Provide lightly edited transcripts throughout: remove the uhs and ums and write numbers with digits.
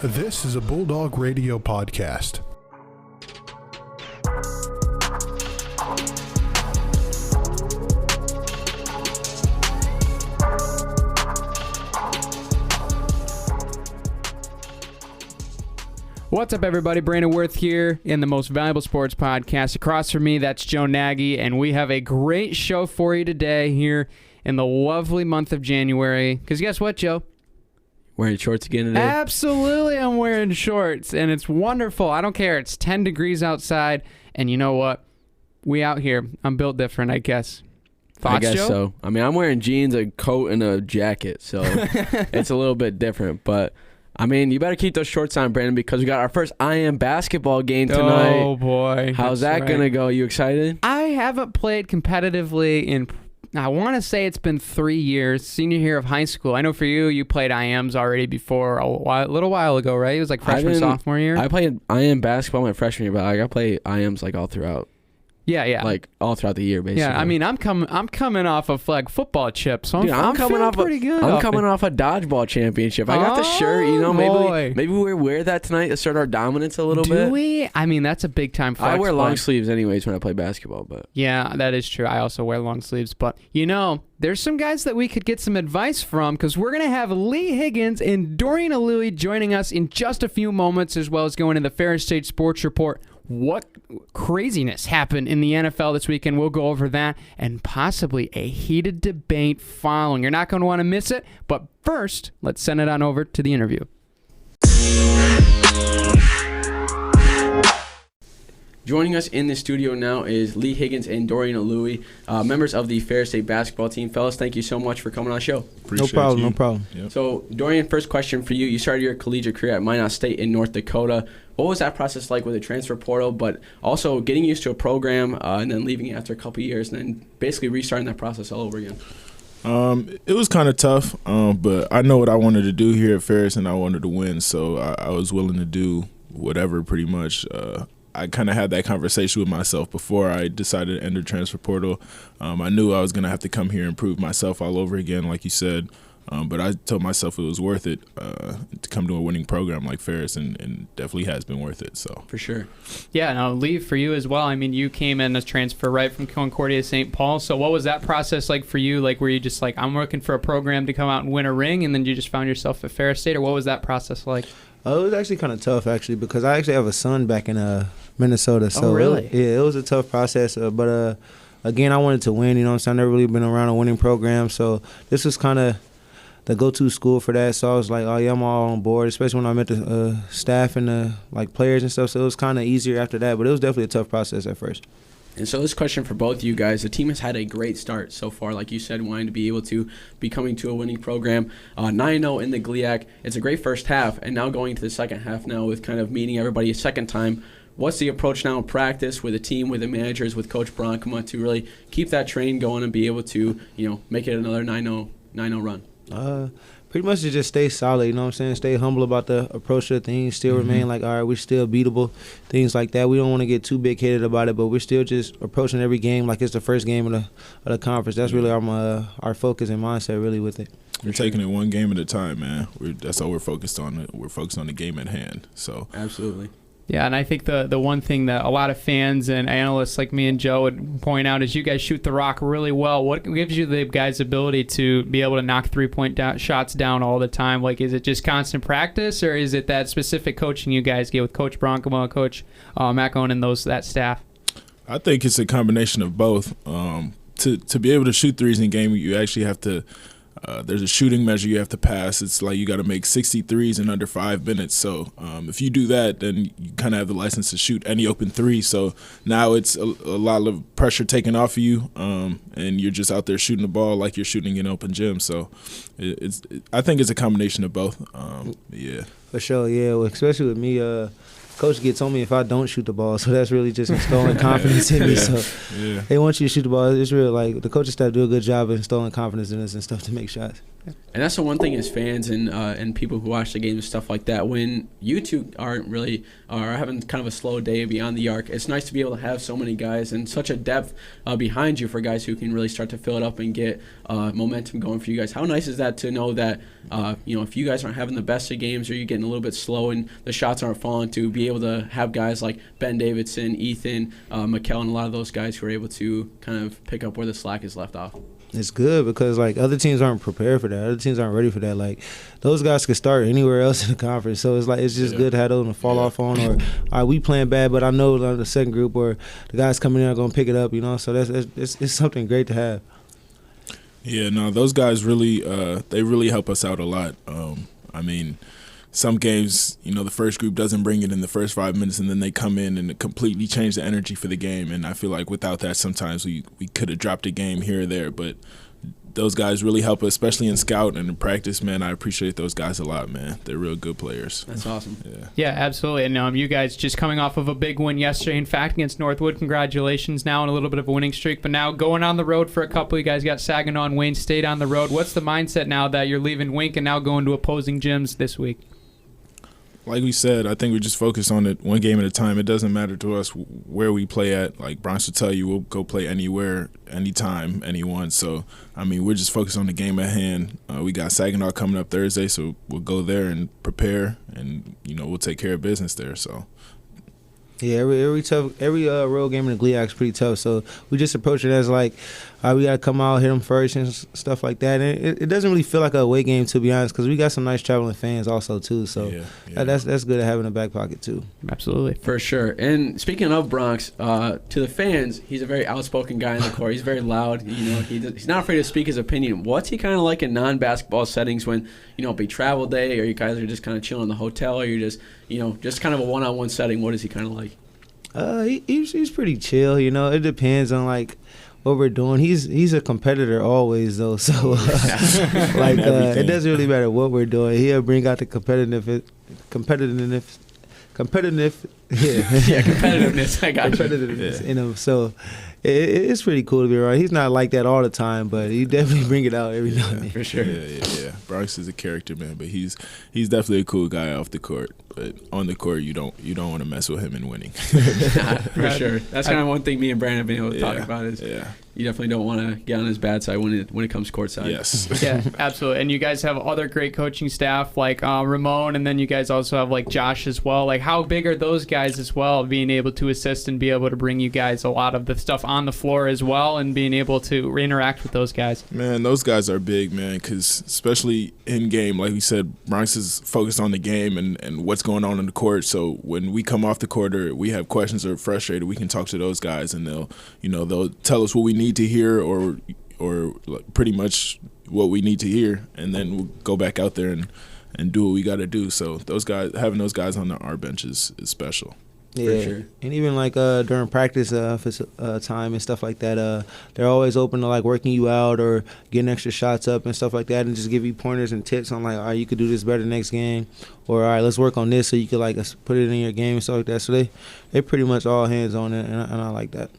This is a Bulldog Radio podcast. What's up, everybody? Brandon Worth here in the Most Valuable Sports Podcast. Across from me, that's Joe Nagy, and we have a great show for you today here in the lovely month of January. Because guess what, Joe? Wearing shorts again today? Absolutely, I'm wearing shorts, and it's wonderful. I don't care. It's 10 degrees outside, and you know what? We out here. I'm built different, I guess. Thoughts, I guess Joe? so. I mean, I'm wearing jeans, a coat, and a jacket, so it's a little bit different, but... I mean, you better keep those shorts on, Brandon, because we got our first IM basketball game tonight. Oh, boy. How's that going to go? You excited? I haven't played competitively in, I want to say it's been 3 years, senior year of high school. I know for you, you played IMs already before a little while ago, right? It was like freshman, sophomore year? I played IM basketball my freshman year, but I play IMs like all throughout. Yeah. Like all throughout the year, basically. Yeah, I mean, I'm coming off a flag football chip, so I'm coming feeling off pretty good. I'm coming off a dodgeball championship. I got the shirt, you know. Maybe we wear that tonight to assert our dominance a little bit. Do we? I mean, that's a big time flex. I wear long sleeves anyways when I play basketball, but yeah, that is true. I also wear long sleeves, but you know, there's some guys that we could get some advice from because we're gonna have Lee Higgins and Dorian Aluyi joining us in just a few moments, as well as going to the Ferris State Sports Report. What craziness happened in the NFL this weekend? We'll go over that and possibly a heated debate following. You're not going to want to miss it. But first, let's send it on over to the interview. Joining us in the studio now is Lee Higgins and Dorian Aluyi, members of the Ferris State basketball team. Fellas, thank you so much for coming on the show. Appreciate no problem. Yep. So, Dorian, first question for you. You started your collegiate career at Minot State in North Dakota. What was that process like with the transfer portal, but also getting used to a program and then leaving it after a couple of years and then basically restarting that process all over again? It was kind of tough, but I know what I wanted to do here at Ferris, and I wanted to win, so I was willing to do whatever pretty much. I kind of had that conversation with myself before I decided to enter transfer portal. I knew I was going to have to come here and prove myself all over again, like you said. But I told myself it was worth it to come to a winning program like Ferris, and definitely has been worth it. So for sure. Yeah, now Lee, for you as well. I mean, you came in as transfer right from Concordia St. Paul. So what was that process like for you? Like, were you just like, I'm looking for a program to come out and win a ring, and then you just found yourself at Ferris State, or what was that process like? It was actually kind of tough, actually, because I actually have a son back in Minnesota. So really? It was a tough process. But again, I wanted to win. You know what I'm saying? I've never really been around a winning program. So this was kind of the go-to school for that. So I was like, oh, yeah, I'm all on board, especially when I met the staff and the players and stuff. So it was kind of easier after that. But it was definitely a tough process at first. And so this question for both of you guys, the team has had a great start so far, like you said, wanting to be able to be coming to a winning program. 9-0 in the GLIAC. It's a great first half, and now going to the second half now with kind of meeting everybody a second time. What's the approach now in practice with the team, with the managers, with Coach Bronkema to really keep that train going and be able to, you know, make it another 9-0 run? Pretty much to just stay solid, you know what I'm saying? Stay humble about the approach to things, still remain like, all right, we're still beatable, things like that. We don't want to get too big-headed about it, but we're still just approaching every game like it's the first game of the conference. That's really our focus and mindset really with it. We're taking it one game at a time, man. That's all we're focused on. We're focused on the game at hand. So absolutely. Yeah, and I think the one thing that a lot of fans and analysts like me and Joe would point out is you guys shoot the rock really well. What gives you the guys' ability to be able to knock three-point shots down all the time? Like, is it just constant practice, or is it that specific coaching you guys get with Coach Bronkema, Coach Macon, and that staff? I think it's a combination of both. To be able to shoot threes in game, you actually have to there's a shooting measure you have to pass. It's like you got to make 63s in under 5 minutes. So if you do that, then you kind of have the license to shoot any open three. So now it's a lot of pressure taken off of you, and you're just out there shooting the ball like you're shooting in open gym. So I think it's a combination of both. Yeah. For sure, yeah. Well, especially with me, Coach gets on me if I don't shoot the ball, so that's really just installing confidence in me. So they want you to shoot the ball. It's real. Like, the coaching staff do a good job of installing confidence in us and stuff to make shots. And that's the one thing as fans and people who watch the game and stuff like that. When you two aren't really are having kind of a slow day beyond the arc, it's nice to be able to have so many guys and such a depth behind you for guys who can really start to fill it up and get momentum going for you guys. How nice is that to know that if you guys aren't having the best of games or you're getting a little bit slow and the shots aren't falling, to be able to have guys like Ben Davidson, Ethan, McKell, and a lot of those guys who are able to kind of pick up where the slack is left off. It's good because, like, other teams aren't prepared for that. Other teams aren't ready for that. Like, those guys could start anywhere else in the conference. So it's like it's just good to have those to fall off on. Or, all right, we playing bad, but I know the second group or the guys coming in are going to pick it up, So it's something great to have. Yeah, no, those guys really they really help us out a lot. Some games, the first group doesn't bring it in the first 5 minutes, and then they come in and completely change the energy for the game. And I feel like without that, sometimes we could have dropped a game here or there. But those guys really help us, especially in scout and in practice, man. I appreciate those guys a lot, man. They're real good players. That's awesome. Yeah, absolutely. And you guys just coming off of a big win yesterday, in fact, against Northwood. Congratulations now on a little bit of a winning streak. But now going on the road for a couple. You guys got Saginaw and Wayne State on the road. What's the mindset now that you're leaving Wink and now going to opposing gyms this week? Like we said, I think we just focus on it one game at a time. It doesn't matter to us where we play at. Like Bronx will tell you, we'll go play anywhere, anytime, anyone. So, we're just focused on the game at hand. We got Saginaw coming up Thursday, so we'll go there and prepare, and, we'll take care of business there. So. Yeah, every road game in the GLIAC is pretty tough. So we just approach it as like, we got to come out, hit them first and stuff like that. And it doesn't really feel like a away game, to be honest, because we got some nice traveling fans also too. So that's good to have in the back pocket too. Absolutely, for sure. And speaking of Bronx, to the fans, he's a very outspoken guy in the court. He's very loud. He's not afraid to speak his opinion. What's he kind of like in non-basketball settings when be travel day, or you guys are just kind of chilling in the hotel, or you're just just kind of a one-on-one setting? What is he kind of like? He's pretty chill. It depends on like what we're doing. He's a competitor always though, so it doesn't really matter what we're doing. He'll bring out the competitiveness. Yeah, competitiveness. I got competitiveness in him. So it's pretty cool to be around. He's not like that all the time, but he definitely bring it out every now and then. For sure. Yeah. Bronx is a character, man, but he's definitely a cool guy off the court. But on the court, you don't want to mess with him in winning. For sure. That's kind of one thing me and Brandon have been able to talk about is you definitely don't want to get on his bad side when it comes courtside. Yes. Yeah, absolutely. And you guys have other great coaching staff like Ramon, and then you guys also have like Josh as well. Like, how big are those guys as well, being able to assist and be able to bring you guys a lot of the stuff on the floor as well, and being able to interact with those guys? Man, those guys are big, man, because especially in game, like we said, Bronx is focused on the game and what's going on in the court. So when we come off the court or we have questions or frustrated, we can talk to those guys, and they'll tell us what we need to hear or pretty much what we need to hear, and then we'll go back out there and do what we got to do. So having those guys on our bench is special. Yeah, sure. And even like during practice time and stuff like that, they're always open to like working you out or getting extra shots up and stuff like that, and just give you pointers and tips on like, all right, you could do this better next game, or all right, let's work on this so you could like put it in your game and stuff like that. So they pretty much all hands on it, and I like that.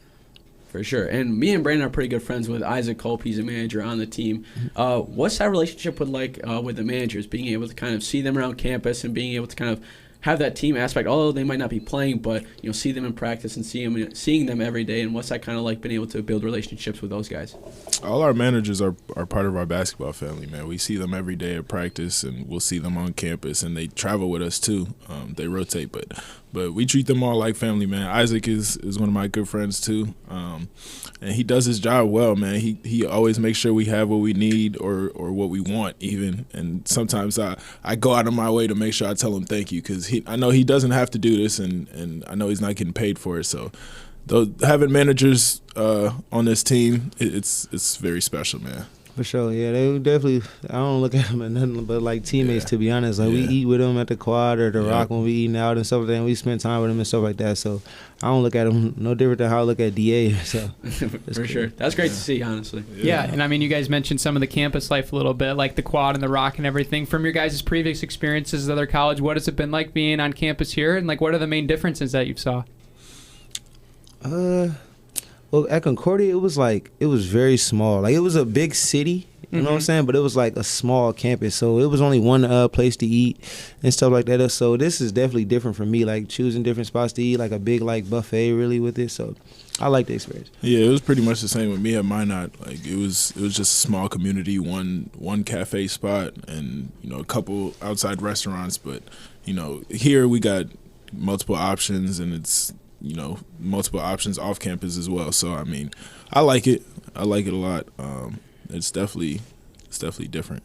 For sure. And me and Brandon are pretty good friends with Isaac Culp. He's a manager on the team. What's that relationship with the managers, being able to kind of see them around campus and being able to kind of have that team aspect, although they might not be playing, but see them in practice and seeing them every day? And what's that kind of like, being able to build relationships with those guys? All our managers are part of our basketball family, man. We see them every day at practice, and we'll see them on campus, and they travel with us too. They rotate, but we treat them all like family, man. Isaac is one of my good friends too, and he does his job well, man. He always makes sure we have what we need or what we want even, and sometimes I go out of my way to make sure I tell him thank you, because I know he doesn't have to do this, and I know he's not getting paid for it. So having managers on this team, it's very special, man. For sure, yeah, they definitely. I don't look at them as nothing but like teammates, to be honest. Like we eat with them at the quad or the Rock when we eating out and stuff like that. And we spend time with them and stuff like that. So I don't look at them no different than how I look at DA. So for sure, that's great to see, honestly. Yeah, and you guys mentioned some of the campus life a little bit, like the quad and the Rock and everything. From your guys' previous experiences at other college, what has it been like being on campus here, and like what are the main differences that you saw? Well, at Concordia, it was very small. Like, it was a big city, You know what I'm saying? But it was like a small campus, so it was only one place to eat and stuff like that. So this is definitely different for me, like choosing different spots to eat, like a big like buffet really with it. So I like the experience. Yeah, it was pretty much the same with me at Minot. Like it was just a small community, one cafe spot, and a couple outside restaurants. But here we got multiple options, and it's multiple options off campus as well. So I mean, I like it. I like it a lot. It's definitely different.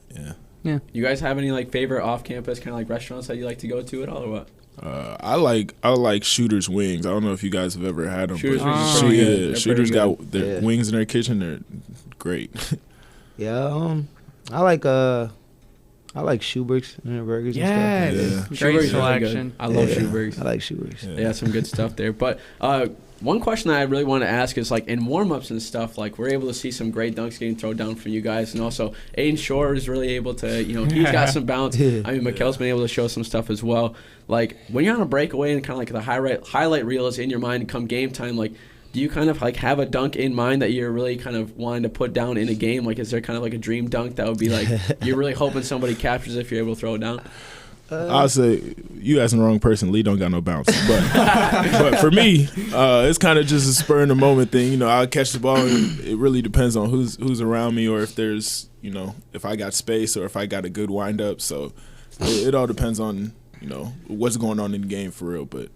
Yeah. You guys have any like favorite off campus kind of like restaurants that you like to go to at all, or what? I like Shooter's Wings. I don't know if you guys have ever had them. Shooter's Wings. Shooter's got their wings in their kitchen. They're great. Yeah. I like Schuberg's and their burgers and stuff. Great selection. I love Schuberg's. I like Schuberg's. They have some good stuff there. But one question that I really want to ask is, like, in warm-ups and stuff, like, we're able to see some great dunks getting thrown down from you guys. And also, Aiden Shore is really able to, he's got some bounce. I mean, Mikkel's been able to show some stuff as well. Like, when you're on a breakaway and kind of like the highlight reel is in your mind come game time, like, do you kind of like have a dunk in mind that you're really kind of wanting to put down in a game? Like, is there kind of like a dream dunk that would be like you're really hoping somebody captures if you're able to throw it down? I'll say you asking the wrong person. Lee don't got no bounce, but for me, it's kind of just a spur in the moment thing. I'll catch the ball. And it really depends on who's around me, or if there's if I got space or if I got a good wind up. So it all depends on what's going on in the game for real. But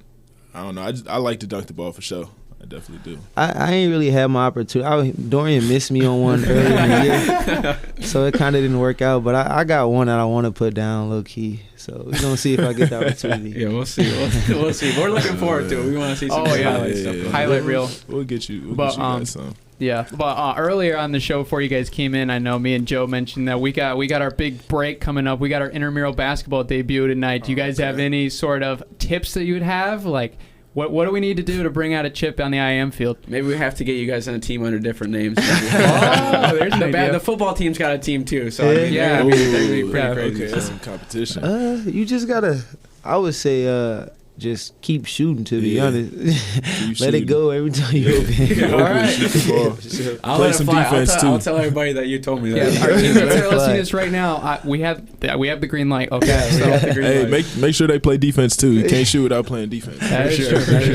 I don't know. I like to dunk the ball for sure. I definitely do. I ain't really had my opportunity. Dorian missed me on one earlier in the year, so it kind of didn't work out. But I got one that I want to put down low key. So we're gonna see if I get the opportunity. Yeah, we'll see. We'll see. We're looking forward to it. We want to see some highlight stuff. Highlight reel. We'll get you guys some. Yeah, but earlier on the show before you guys came in, I know me and Joe mentioned that we got our big break coming up. We got our intramural basketball debut tonight. Do you guys have any sort of tips that you would have, like? What do we need to do to bring out a chip on the IM field? Maybe we have to get you guys on a team under different names. The football team's got a team too, so yeah. That'd be pretty crazy. Okay, that's some competition. You just gotta. I would say just keep shooting. To be honest, let it go every time you open. All right. Play some defense too. I'll tell everybody that you told me that. Yeah, our teammates are listening to this right now. We have the green light. Okay. So hey, make sure they play defense too. You can't shoot without playing defense. That is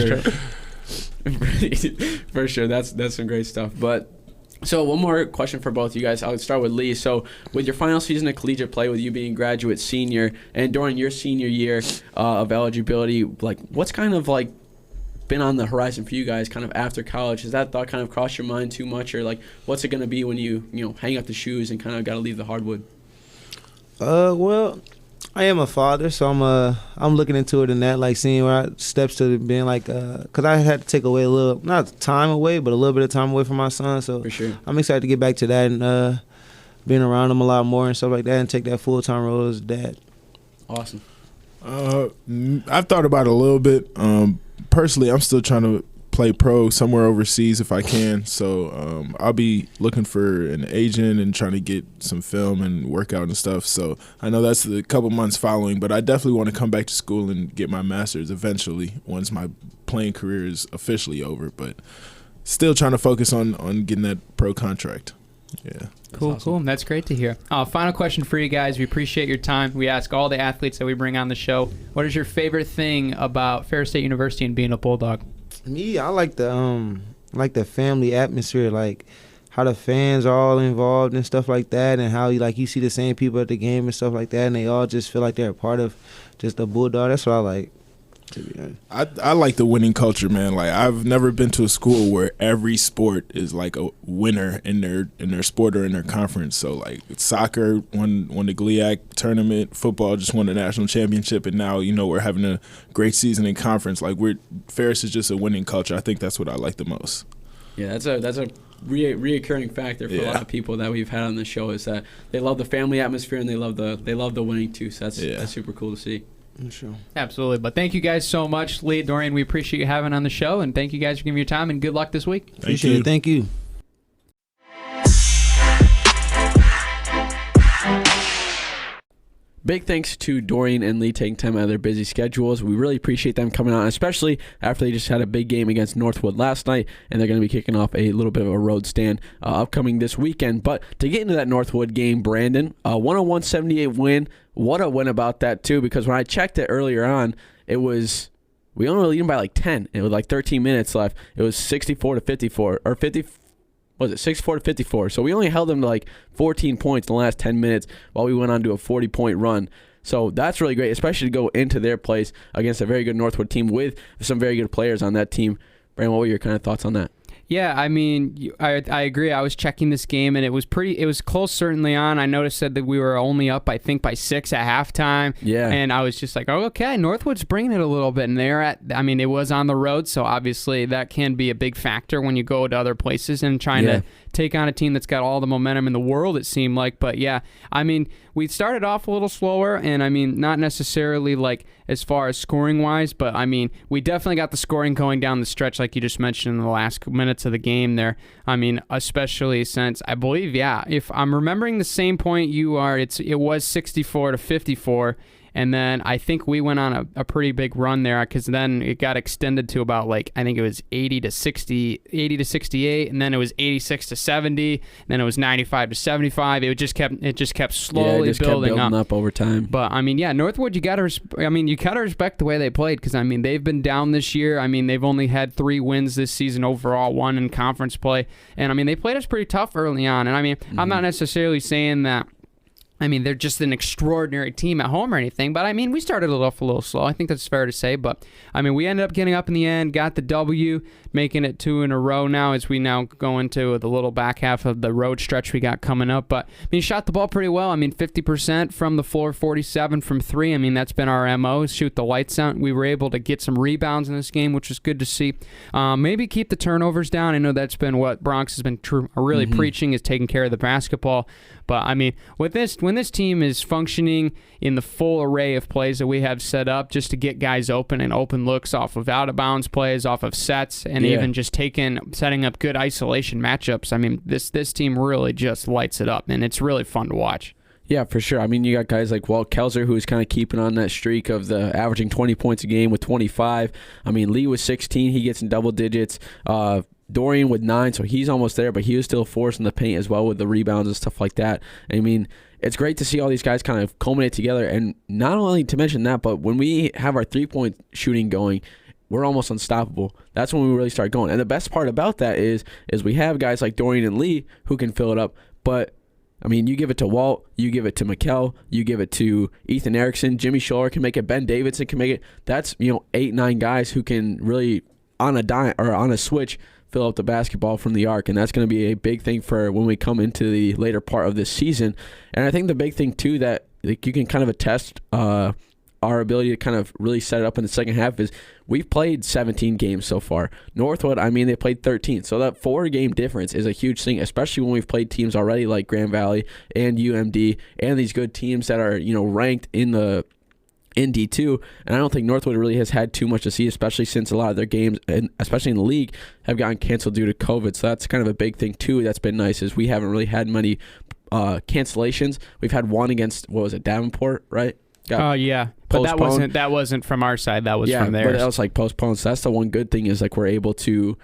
true. For sure. That's some great stuff. But so one more question for both of you guys. I'll start with Lee. So with your final season of collegiate play, with you being graduate senior, and during your senior year of eligibility, like what's kind of like been on the horizon for you guys kind of after college? Has that thought kind of crossed your mind too much, or like what's it going to be when you hang up the shoes and kind of got to leave the hardwood? Well, I am a father, so I'm looking into it in that, like seeing where steps to being like, because I had to take away a little, not time away, but a little bit of time away from my son. So for sure, I'm excited to get back to that and being around him a lot more and stuff like that, and take that full-time role as dad. Awesome. I've thought about it a little bit. Personally, I'm still trying to play pro somewhere overseas if I can. So I'll be looking for an agent and trying to get some film and workout and stuff. So I know that's a couple months following, but I definitely want to come back to school and get my master's eventually once my playing career is officially over. But still trying to focus on getting that pro contract. Yeah. Cool, awesome. Cool. That's great to hear. Final question for you guys. We appreciate your time. We ask all the athletes that we bring on the show, what is your favorite thing about Ferris State University and being a Bulldog? Me, I like the family atmosphere, like how the fans are all involved and stuff like that, and how you see the same people at the game and stuff like that, and they all just feel like they're a part of just the Bulldog. That's what I like. To be honest, I like the winning culture, man. Like I've never been to a school where every sport is like a winner in their sport or in their conference. So like soccer won the GLIAC tournament, football just won the national championship, and now we're having a great season in conference. Like Ferris is just a winning culture. I think that's what I like the most. Yeah, that's a reoccurring factor for a lot of people that we've had on the show, is that they love the family atmosphere and they love the winning too. So that's super cool to see. Sure. Absolutely. But thank you guys so much, Lee, Dorian. We appreciate you having on the show, and thank you guys for giving me your time, and good luck this week. Appreciate it. Thank you. big thanks to Dorian and Lee taking time out of their busy schedules. We really appreciate them coming on, especially after they just had a big game against Northwood last night, and they're going to be kicking off a little bit of a road stand upcoming this weekend. But to get into that Northwood game, Brandon, 101-78 win. What a win about that, too, because when I checked it earlier on, we only were leading by like 10. It was like 13 minutes left. It was 64-54, or 50. Was it 64-54? So we only held them to like 14 points in the last 10 minutes while we went on to a 40-point run. So that's really great, especially to go into their place against a very good Northwood team with some very good players on that team. Brandon, what were your kind of thoughts on that? Yeah, I mean, I agree. I was checking this game, and it was close certainly on. I noticed that we were only up, I think, by 6 at halftime. Yeah. And I was just like, oh, okay, Northwood's bringing it a little bit. And it was on the road, so obviously that can be a big factor when you go to other places and trying to take on a team that's got all the momentum in the world, it seemed like. But yeah, I mean, we started off a little slower, and I mean, not necessarily like as far as scoring-wise, but I mean, we definitely got the scoring going down the stretch, like you just mentioned in the last minutes of the game there. I mean, especially since I believe, if I'm remembering the same point you are, it was 64-54. And then I think we went on a pretty big run there because then it got extended to about like, I think it was 80-68, and then it was 86-70, and then it was 95-75. It just kept slowly building up over time. But I mean, Northwood, you gotta respect the way they played because I mean they've been down this year. I mean they've only had 3 wins this season overall, 1 in conference play, and I mean they played us pretty tough early on. And I mean I'm not necessarily saying that. I mean, they're just an extraordinary team at home or anything, but I mean, we started off a little slow. I think that's fair to say, but I mean, we ended up getting up in the end, got the W, making it 2 in a row now as we now go into the little back half of the road stretch we got coming up. But I mean, shot the ball pretty well. I mean, 50% from the floor, 47 from 3. I mean, that's been our MO, shoot the lights out. We were able to get some rebounds in this game, which was good to see. Maybe keep the turnovers down. I know that's been what Bronx has been really preaching, is taking care of the basketball. But I mean, when this team is functioning in the full array of plays that we have set up just to get guys open and open looks off of out-of-bounds plays, off of sets, and even just setting up good isolation matchups, I mean, this team really just lights it up, and it's really fun to watch. Yeah, for sure. I mean, you got guys like Walt Kelzer, who's kind of keeping on that streak of the averaging 20 points a game with 25. I mean, Lee was 16. He gets in double digits. Dorian with 9, so he's almost there, but he was still forcing the paint as well with the rebounds and stuff like that. I mean, it's great to see all these guys kind of culminate together, and not only to mention that, but when we have our three-point shooting going, we're almost unstoppable. That's when we really start going. And the best part about that is we have guys like Dorian and Lee who can fill it up, but I mean, you give it to Walt, you give it to Mikkel, you give it to Ethan Erickson, Jimmy Scholler can make it, Ben Davidson can make it. That's 8, 9 guys who can really on a dime or on a switch fill up the basketball from the arc, and that's going to be a big thing for when we come into the later part of this season. And I think the big thing too that you can kind of attest our ability to kind of really set it up in the second half is we've played 17 games so far. Northwood, I mean, they played 13. So that 4-game difference is a huge thing, especially when we've played teams already like Grand Valley and UMD and these good teams that are, ranked in D2, and I don't think Northwood really has had too much to see, especially since a lot of their games, and especially in the league, have gotten canceled due to COVID. So that's kind of a big thing too. That's been nice is we haven't really had many cancellations. We've had one against Davenport, right? Yeah, but that wasn't from our side. That was from theirs. But that was like postponed. So that's the one good thing is like we're able to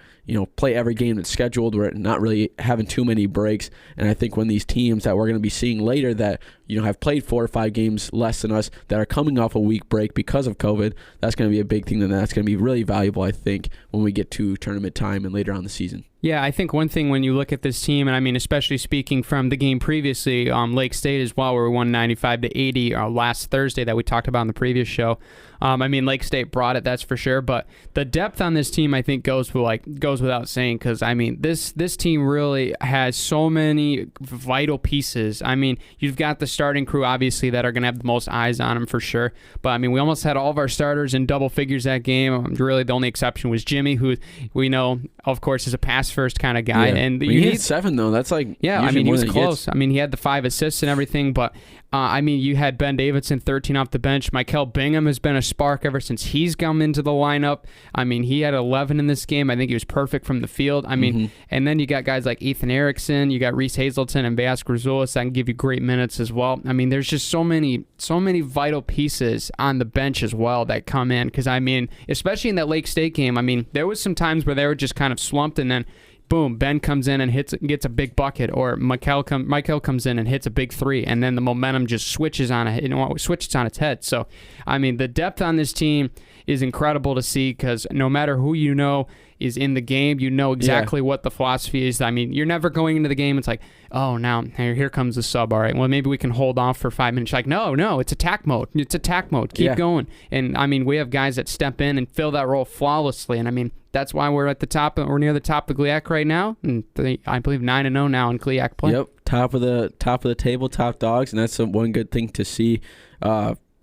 play every game that's scheduled. We're not really having too many breaks. And I think when these teams that we're going to be seeing later that have played 4 or 5 games less than us that are coming off a week break because of COVID, that's going to be a big thing. And that's going to be really valuable, I think, when we get to tournament time and later on the season. Yeah, I think one thing when you look at this team, and I mean, especially speaking from the game previously, Lake State as well, where we won 95-80 last Thursday that we talked about in the previous show. I mean, Lake State brought it, that's for sure. But the depth on this team, I think, goes without saying, because I mean, this team really has so many vital pieces. I mean, you've got the starting crew, obviously, that are going to have the most eyes on them for sure. But I mean, we almost had all of our starters in double figures that game. Really, the only exception was Jimmy, who we know, of course, is a pass first kind of guy. And you need 7 though. That's like yeah. I mean, he was close. Gets. I mean, he had the 5 assists and everything, but. I mean, you had Ben Davidson, 13 off the bench. Michael Bingham has been a spark ever since he's come into the lineup. I mean, he had 11 in this game. I think he was perfect from the field. I mean, and then you got guys like Ethan Erickson, you got Reese Hazleton and Vasquez Ruiz that can give you great minutes as well. I mean, there's just so many vital pieces on the bench as well that come in. Because, I mean, especially in that Lake State game, I mean, there was some times where they were just kind of slumped and then boom, Ben comes in and gets a big bucket, or Michael comes in and hits a big 3, and then the momentum just switches on its head. So, I mean, the depth on this team is incredible to see because no matter who you know is in the game, you know exactly what the philosophy is. I mean, you're never going into the game, it's like, oh, now here comes the sub. All right, well, maybe we can hold off for 5 minutes. Like, no, it's attack mode. It's attack mode. Keep going. And, I mean, we have guys that step in and fill that role flawlessly. And, I mean, that's why we're at the top. We're near the top of GLIAC right now. And I believe 9-0 now in GLIAC play. Yep, top of the table, top dogs. And that's one good thing to see,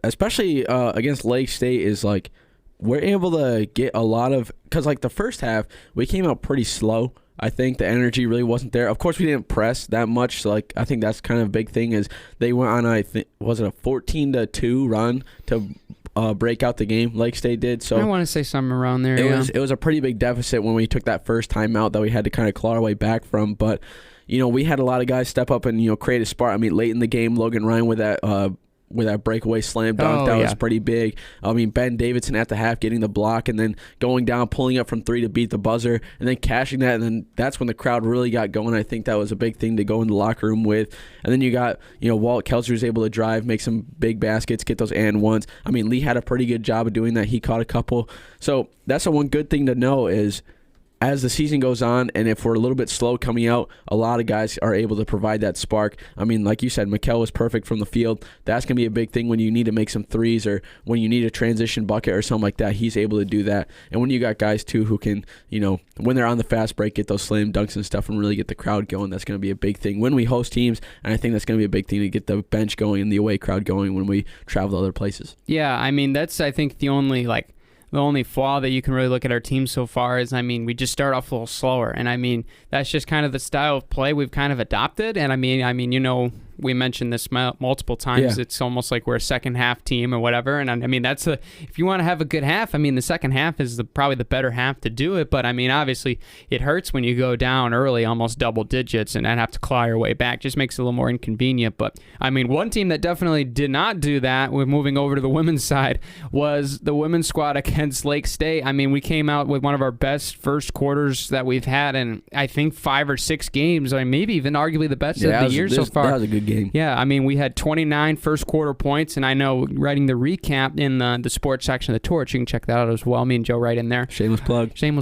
especially against Lake State is, like, we're able to get a lot of – because, like, the first half, we came out pretty slow. I think the energy really wasn't there. Of course, we didn't press that much. So, like, I think that's kind of a big thing is they went on, was it a 14-2 run to break out the game? Lake State did. So I want to say something around there. It was a pretty big deficit when we took that first timeout that we had to kind of claw our way back from. But, you know, we had a lot of guys step up and, you know, create a spark. I mean, late in the game, Logan Ryan with that breakaway slam dunk, that was pretty big. I mean, Ben Davidson at the half getting the block and then going down, pulling up from 3 to beat the buzzer, and then cashing that, and then that's when the crowd really got going. I think that was a big thing to go in the locker room with. And then you got, you know, Walt Kelser was able to drive, make some big baskets, get those and ones. I mean, Lee had a pretty good job of doing that. He caught a couple. So that's the one good thing to know is as the season goes on, and if we're a little bit slow coming out, a lot of guys are able to provide that spark. I mean, like you said, Mikel was perfect from the field. That's going to be a big thing when you need to make some threes or when you need a transition bucket or something like that. He's able to do that. And when you got guys, too, who can, you know, when they're on the fast break, get those slam dunks and stuff and really get the crowd going, that's going to be a big thing when we host teams. And I think that's going to be a big thing to get the bench going and the away crowd going when we travel to other places. Yeah, I mean, that's, I think, the only flaw that you can really look at our team so far is, I mean, we just start off a little slower. And, I mean, that's just kind of the style of play we've kind of adopted. And, I mean, you know, we mentioned this multiple times. Yeah. It's almost like we're a second half team or whatever. And, I mean, if you want to have a good half, I mean, the second half is probably the better half to do it. But, I mean, obviously, it hurts when you go down early, almost double digits, and then have to claw your way back. Just makes it a little more inconvenient. But, I mean, one team that definitely did not do that, with moving over to the women's side, was the women's squad against Lake State. I mean, we came out with one of our best first quarters that we've had in, I think, 5 or 6 games. I mean, maybe even arguably the best of the year so far. That was a good game. Yeah, I mean, we had 29 first quarter points, and I know writing the recap in the sports section of the Torch, you can check that out as well. Me and Joe write in there. Shameless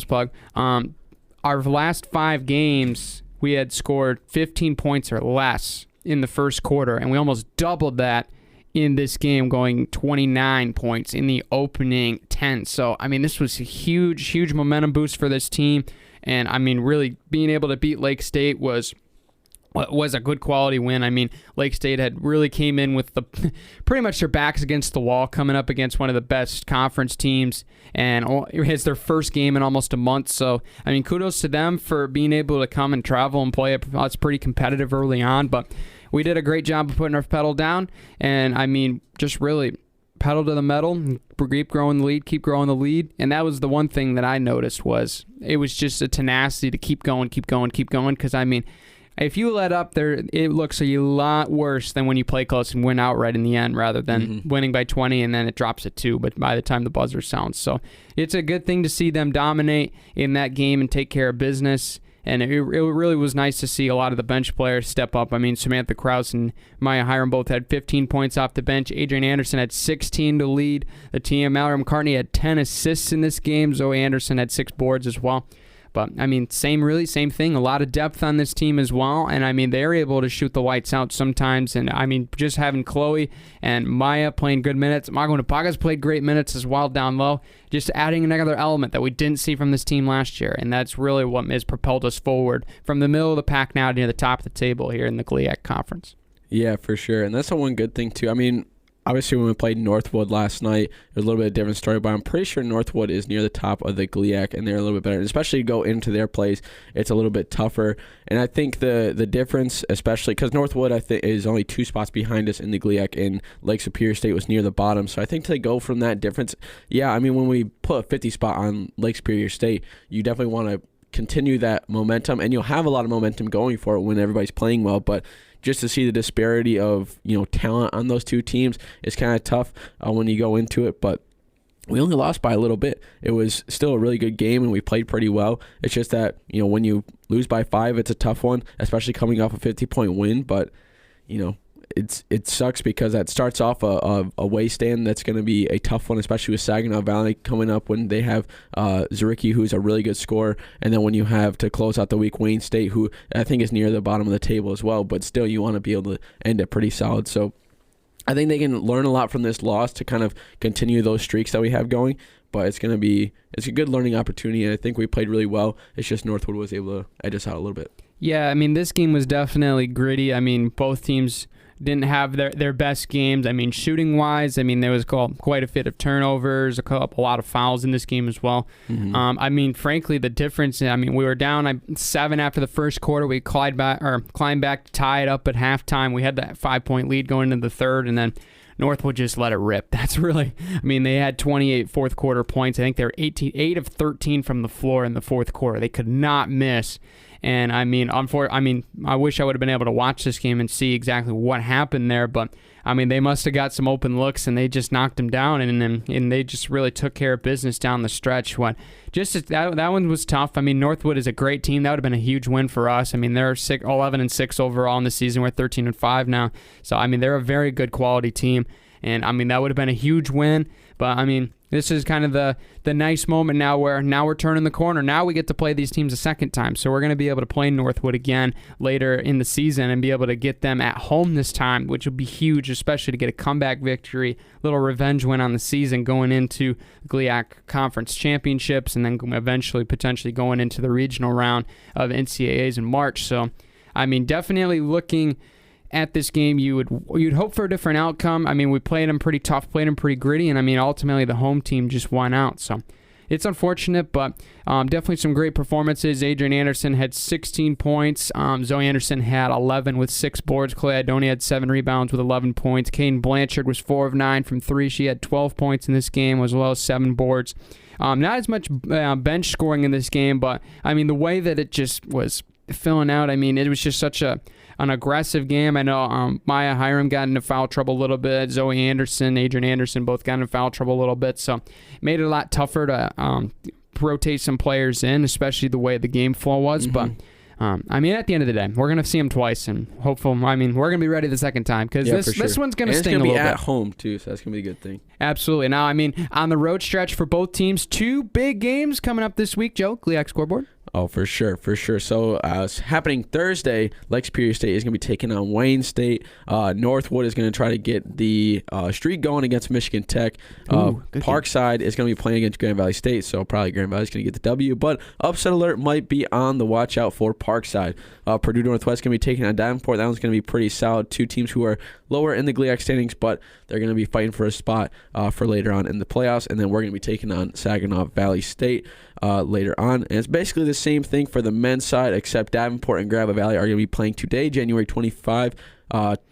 plug. Our last 5 games, we had scored 15 points or less in the first quarter, and we almost doubled that in this game, going 29 points in the opening 10. So, I mean, this was a huge momentum boost for this team, and, I mean, really being able to beat Lake State was a good quality win. I mean, Lake State had really came in with pretty much their backs against the wall, coming up against one of the best conference teams, and it's their first game in almost a month. So, I mean, kudos to them for being able to come and travel and play. It's pretty competitive early on, but we did a great job of putting our pedal down, and, I mean, just really pedal to the metal, keep growing the lead, and that was the one thing that I noticed was it was just a tenacity to keep going, because, I mean, if you let up there, it looks a lot worse than when you play close and win outright in the end, rather than winning by 20 and then it drops at 2, but by the time the buzzer sounds. So it's a good thing to see them dominate in that game and take care of business. And it really was nice to see a lot of the bench players step up. I mean, Samantha Krause and Maya Hiram both had 15 points off the bench. Adrian Anderson had 16 to lead the team. Mallory McCartney had 10 assists in this game. Zoe Anderson had 6 boards as well. But, I mean, same thing. A lot of depth on this team as well. And, I mean, they're able to shoot the lights out sometimes. And, I mean, just having Chloe and Maya playing good minutes. Margot Napaga's played great minutes as well down low. Just adding another element that we didn't see from this team last year. And that's really what has propelled us forward from the middle of the pack now to the top of the table here in the GLIAC Conference. Yeah, for sure. And that's the one good thing, too. I mean, obviously when we played Northwood last night, it was a little bit of a different story, but I'm pretty sure Northwood is near the top of the GLIAC, and they're a little bit better. And especially to go into their place, it's a little bit tougher. And I think the difference, especially because Northwood, I think, is only 2 spots behind us in the GLIAC, and Lake Superior State was near the bottom. So I think to go from that difference, yeah, I mean, when we put a 50 spot on Lake Superior State, you definitely want to continue that momentum, and you'll have a lot of momentum going for it when everybody's playing well. But just to see the disparity of talent on those two teams is kind of tough when you go into it. But we only lost by a little bit. It was still a really good game, and we played pretty well. It's just that when you lose by 5, it's a tough one, especially coming off a 50-point win. But it sucks because that starts off a away stand that's going to be a tough one, especially with Saginaw Valley coming up when they have Zaricki, who's a really good scorer, and then when you have to close out the week Wayne State, who I think is near the bottom of the table as well, but still you want to be able to end it pretty solid. So I think they can learn a lot from this loss to kind of continue those streaks that we have going, but it's a good learning opportunity, and I think we played really well. It's just Northwood was able to edge us out a little bit. Yeah, I mean, this game was definitely gritty. I mean, both teams didn't have their best games. I mean, shooting-wise, I mean, there was quite a bit of turnovers, a lot of fouls in this game as well. Mm-hmm. I mean, frankly, the difference, I mean, we were down 7 after the first quarter. We climbed back to tie it up at halftime. We had that 5-point lead going into the third, and then Northwood just let it rip. That's really, I mean, they had 28 fourth quarter points. I think they were 8 of 13 from the floor in the fourth quarter. They could not miss. And I mean, I wish I would have been able to watch this game and see exactly what happened there. But I mean, they must have got some open looks, and they just knocked them down, and they just really took care of business down the stretch. That one was tough. I mean, Northwood is a great team. That would have been a huge win for us. I mean, they're 11-6 overall in the season. We're 13-5 now. So I mean, they're a very good quality team, and I mean that would have been a huge win. But I mean, this is kind of the nice moment now where now we're turning the corner. Now we get to play these teams a second time. So we're going to be able to play Northwood again later in the season and be able to get them at home this time, which will be huge, especially to get a comeback victory, little revenge win on the season going into GLIAC Conference Championships and then eventually potentially going into the regional round of NCAAs in March. So, I mean, definitely looking at this game, you'd hope for a different outcome. I mean, we played them pretty tough, played them pretty gritty, and I mean, ultimately the home team just won out. So it's unfortunate, but definitely some great performances. Adrian Anderson had 16 points. Zoe Anderson had 11 with 6 boards. Clay Idoni had 7 rebounds with 11 points. Caden Blanchard was 4 of 9 from 3. She had 12 points in this game, as well as 7 boards. Not as much bench scoring in this game, but I mean, the way that it just was filling out, I mean, it was just such an aggressive game. I know Maya Hiram got into foul trouble a little bit. Zoe Anderson, Adrian Anderson both got into foul trouble a little bit. So it made it a lot tougher to rotate some players in, especially the way the game flow was. Mm-hmm. But I mean, at the end of the day, we're going to see them twice, and hopefully, I mean, we're going to be ready the second time because this one's going to sting a little bit. It's going to be at home, too, so that's going to be a good thing. Absolutely. Now, I mean, on the road stretch for both teams, 2 big games coming up this week, Joe. GLIAC scoreboard. Oh, for sure. So it's happening Thursday. Lake Superior State is going to be taking on Wayne State. Northwood is going to try to get the streak going against Michigan Tech. Parkside is going to be playing against Grand Valley State, so probably Grand Valley is going to get the W. But upset alert might be on the watch out for Parkside. Purdue Northwest is going to be taking on Davenport. That one's going to be pretty solid. 2 teams who are lower in the GLIAC standings, but they're going to be fighting for a spot for later on in the playoffs. And then we're going to be taking on Saginaw Valley State later on. And it's basically the same thing for the men's side, except Davenport and Grand Valley are going to be playing today, January 25,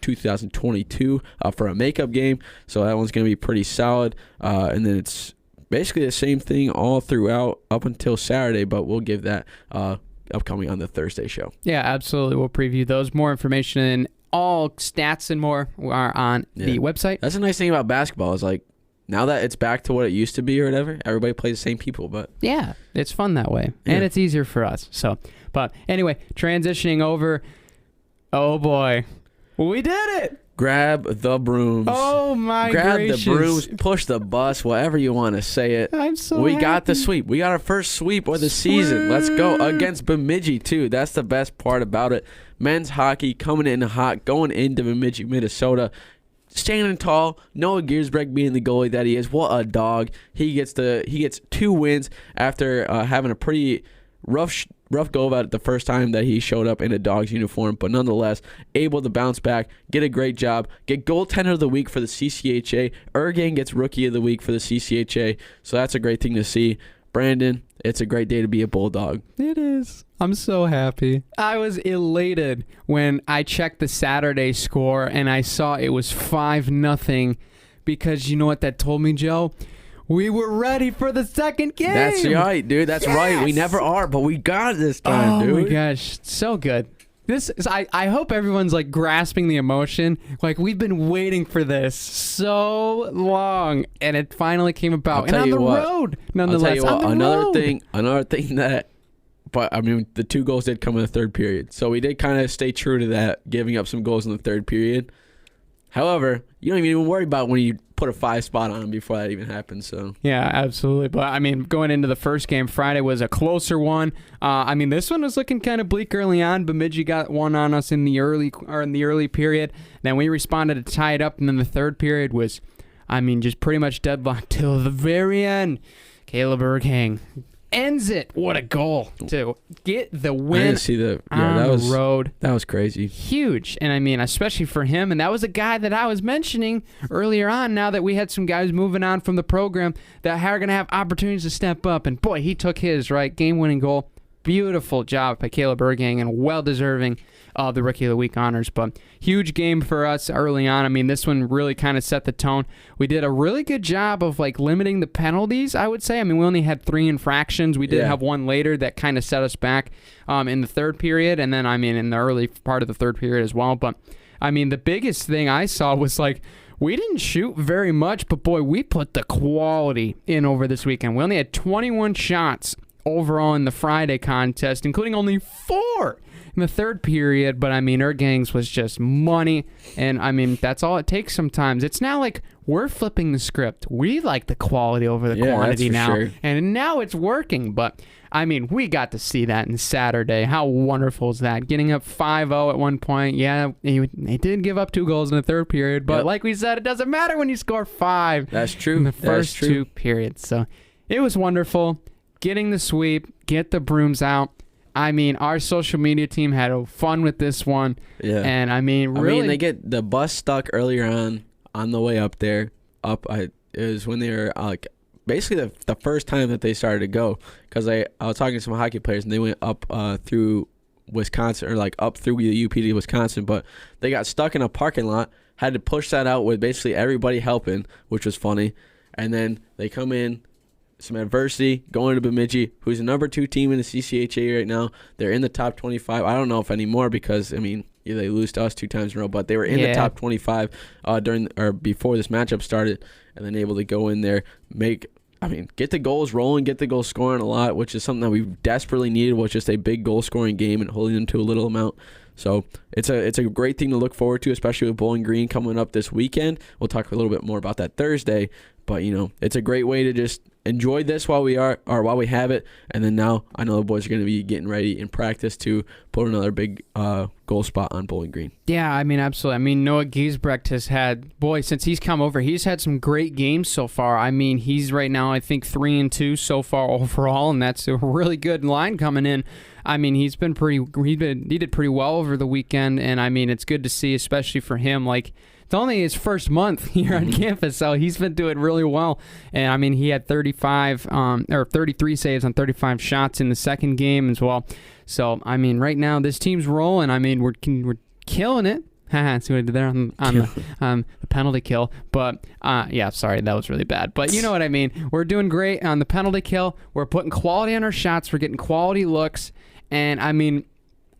2022, for a makeup game. So that one's going to be pretty solid. And then it's basically the same thing all throughout up until Saturday, but we'll give that upcoming on the Thursday show. Yeah, absolutely. We'll preview those. More information and all stats and more are on the website. That's a nice thing about basketball is like now that it's back to what it used to be or whatever, everybody plays the same people. But yeah, it's fun that way. And it's easier for us. So, but anyway, transitioning over. Oh, boy. We did it. Grab the brooms. Oh, my gracious. Grab the brooms, push the bus, whatever you want to say it. I'm so We happy. got the sweep. We got our first sweep of the season. Let's go against Bemidji, too. That's the best part about it. Men's hockey coming in hot, going into Bemidji, Minnesota. Standing tall, Noah Giersberg being the goalie that he is. What a dog. He gets 2 wins after having a pretty rough rough go about it the first time that he showed up in a Dogs uniform, but nonetheless, able to bounce back, get a great job, get goaltender of the week for the CCHA. Ergang gets rookie of the week for the CCHA, so that's a great thing to see. Brandon, it's a great day to be a Bulldog. It is. I'm so happy. I was elated when I checked the Saturday score and I saw it was 5-0 because you know what that told me, Joe? We were ready for the second game. That's right, dude. That's right. We never are, but we got it this time, dude. Oh, my gosh. So good. This is, I hope everyone's like grasping the emotion. Like, we've been waiting for this so long, and it finally came about. And on the road, nonetheless. I'll tell you what, another thing that, but I mean, the 2 goals did come in the third period. So we did kind of stay true to that, giving up some goals in the third period. However, you don't even worry about when you put a 5 spot on them before that even happens. So yeah, absolutely. But I mean, going into the first game, Friday was a closer one. I mean, this one was looking kind of bleak early on. Bemidji got one on us in the early period. Then we responded to tie it up, and then the third period was, I mean, just pretty much deadlocked till the very end. Caleb Ergang ends it. What a goal to get the win. I didn't see the road. That was crazy. Huge. And I mean, especially for him. And that was a guy that I was mentioning earlier on, now that we had some guys moving on from the program that are going to have opportunities to step up. And boy, he took his, right? Game-winning goal. Beautiful job by Caleb Ergang, and well-deserving of the Rookie of the Week honors. But huge game for us early on. I mean, this one really kind of set the tone. We did a really good job of like limiting the penalties, I would say. I mean, we only had 3 infractions. We did have one later that kind of set us back in the third period, and then, I mean, in the early part of the third period as well. But, I mean, the biggest thing I saw was like, we didn't shoot very much, but boy, we put the quality in over this weekend. We only had 21 shots overall in the Friday contest, including only 4 in the third period. But I mean, Ergang's was just money, and I mean, that's all it takes sometimes. It's now like we're flipping the script. We like the quality over the quantity now, sure. And now it's working. But I mean, we got to see that in Saturday. How wonderful is that? Getting up 5-0 at one point. Yeah, they did give up 2 goals in the third period, but like we said, it doesn't matter when you score 5. That's true. In the first 2 periods. So it was wonderful. Getting the sweep, get the brooms out. I mean, our social media team had fun with this one. Yeah. And I mean, really. They get the bus stuck earlier on the way up there. It was when they were like basically the first time that they started to go. Because I was talking to some hockey players, and they went up through Wisconsin, or like up through the UP to Wisconsin. But they got stuck in a parking lot, had to push that out with basically everybody helping, which was funny. And then they come in. Some adversity going to Bemidji, who's the number 2 team in the CCHA right now. They're in the top 25. I don't know if anymore because, I mean, they lose to us 2 times in a row, but they were in the top 25 before this matchup started, and then able to go in there, get the goals rolling, get the goals scoring a lot, which is something that we desperately needed, was just a big goal scoring game and holding them to a little amount. So it's a great thing to look forward to, especially with Bowling Green coming up this weekend. We'll talk a little bit more about that Thursday, but it's a great way to just enjoy this while we have it. And then now I know the boys are going to be getting ready in practice to put another big goal spot on Bowling Green. Yeah, I mean, absolutely. I mean, Noah Giesbrecht has had, since he's come over, he's had some great games so far. I mean, he's right now, I think, 3-2 so far overall, and that's a really good line coming in. I mean, he did pretty well over the weekend, and I mean, it's good to see, especially for him. Like, it's only his first month here on campus, so he's been doing really well. And I mean, he had 33 saves on 35 shots in the second game as well. So I mean, right now this team's rolling. I mean, we're killing it. See what I did there on the penalty kill. But sorry, that was really bad. But you know what I mean. We're doing great on the penalty kill. We're putting quality on our shots. We're getting quality looks. And I mean,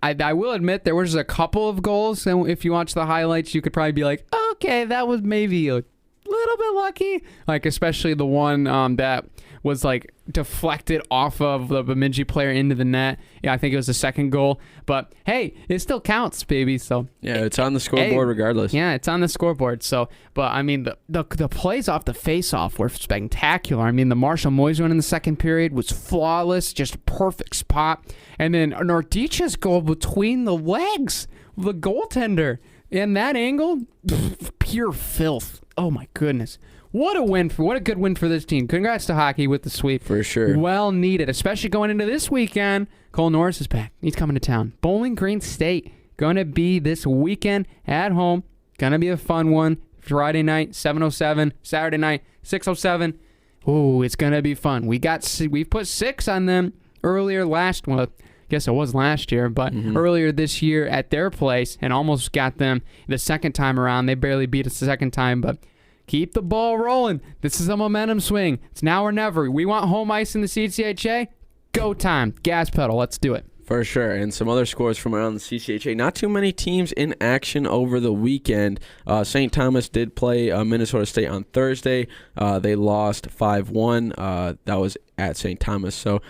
I will admit there was a couple of goals, and if you watch the highlights, you could probably be like, okay, that was maybe a little bit lucky. Like, especially the one that was like deflected off of the Bemidji player into the net. Yeah, I think it was the second goal. But hey, it still counts, baby. So yeah, it's on the scoreboard regardless. Yeah, it's on the scoreboard. So, but I mean, the plays off the face-off were spectacular. I mean, the Marshall Moyes one in the second period was flawless, just a perfect spot. And then Nordicha's goal between the legs of the goaltender. In that angle, pure filth. Oh my goodness. what a good win for this team. Congrats to hockey with the sweep. For sure. Well needed, especially going into this weekend. Cole Norris is back. He's coming to town. Bowling Green State going to be this weekend at home. Going to be a fun one. Friday night, 7:07. Saturday night, 6:07. Ooh, it's going to be fun. We put 6 on them earlier I guess it was last year, but earlier this year at their place and almost got them the second time around. They barely beat us the second time, but keep the ball rolling. This is a momentum swing. It's now or never. We want home ice in the CCHA. Go time. Gas pedal. Let's do it. For sure. And some other scores from around the CCHA. Not too many teams in action over the weekend. St. Thomas did play Minnesota State on Thursday. They lost 5-1. That was at St. Thomas. So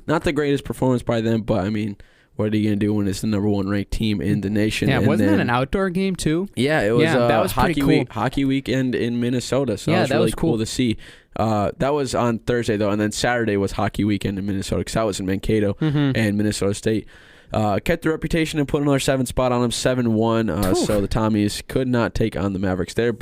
not the greatest performance by them, but I mean, what are you going to do when it's the number 1 ranked team in the nation? Yeah, wasn't that an outdoor game too? Yeah, it was, that was pretty cool. Hockey weekend in Minnesota, so yeah, that was really cool to see. That was on Thursday, though, and then Saturday was hockey weekend in Minnesota because that was in Mankato and Minnesota State. Kept the reputation and put another 7 spot on them, 7-1. So the Tommies could not take on the Mavericks there.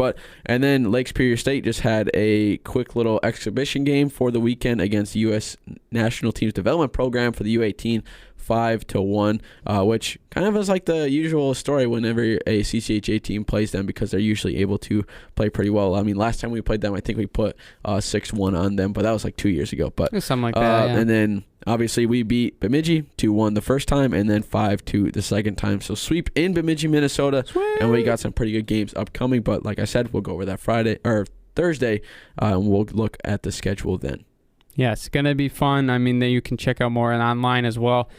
And then Lake Superior State just had a quick little exhibition game for the weekend against the U.S. National Teams Development Program for the U18, 5-1, which kind of is like the usual story whenever a CCHA team plays them because they're usually able to play pretty well. I mean, last time we played them, I think we put 6-1 on them, but that was like 2 years ago. But something like that, yeah. And then obviously we beat Bemidji 2-1 the first time and then 5-2 the second time. So sweep in Bemidji, Minnesota. Sweet. And we got some pretty good games upcoming. But like I said, we'll go over that Thursday, and we'll look at the schedule then. Yeah, it's going to be fun. I mean, you can check out more online as well.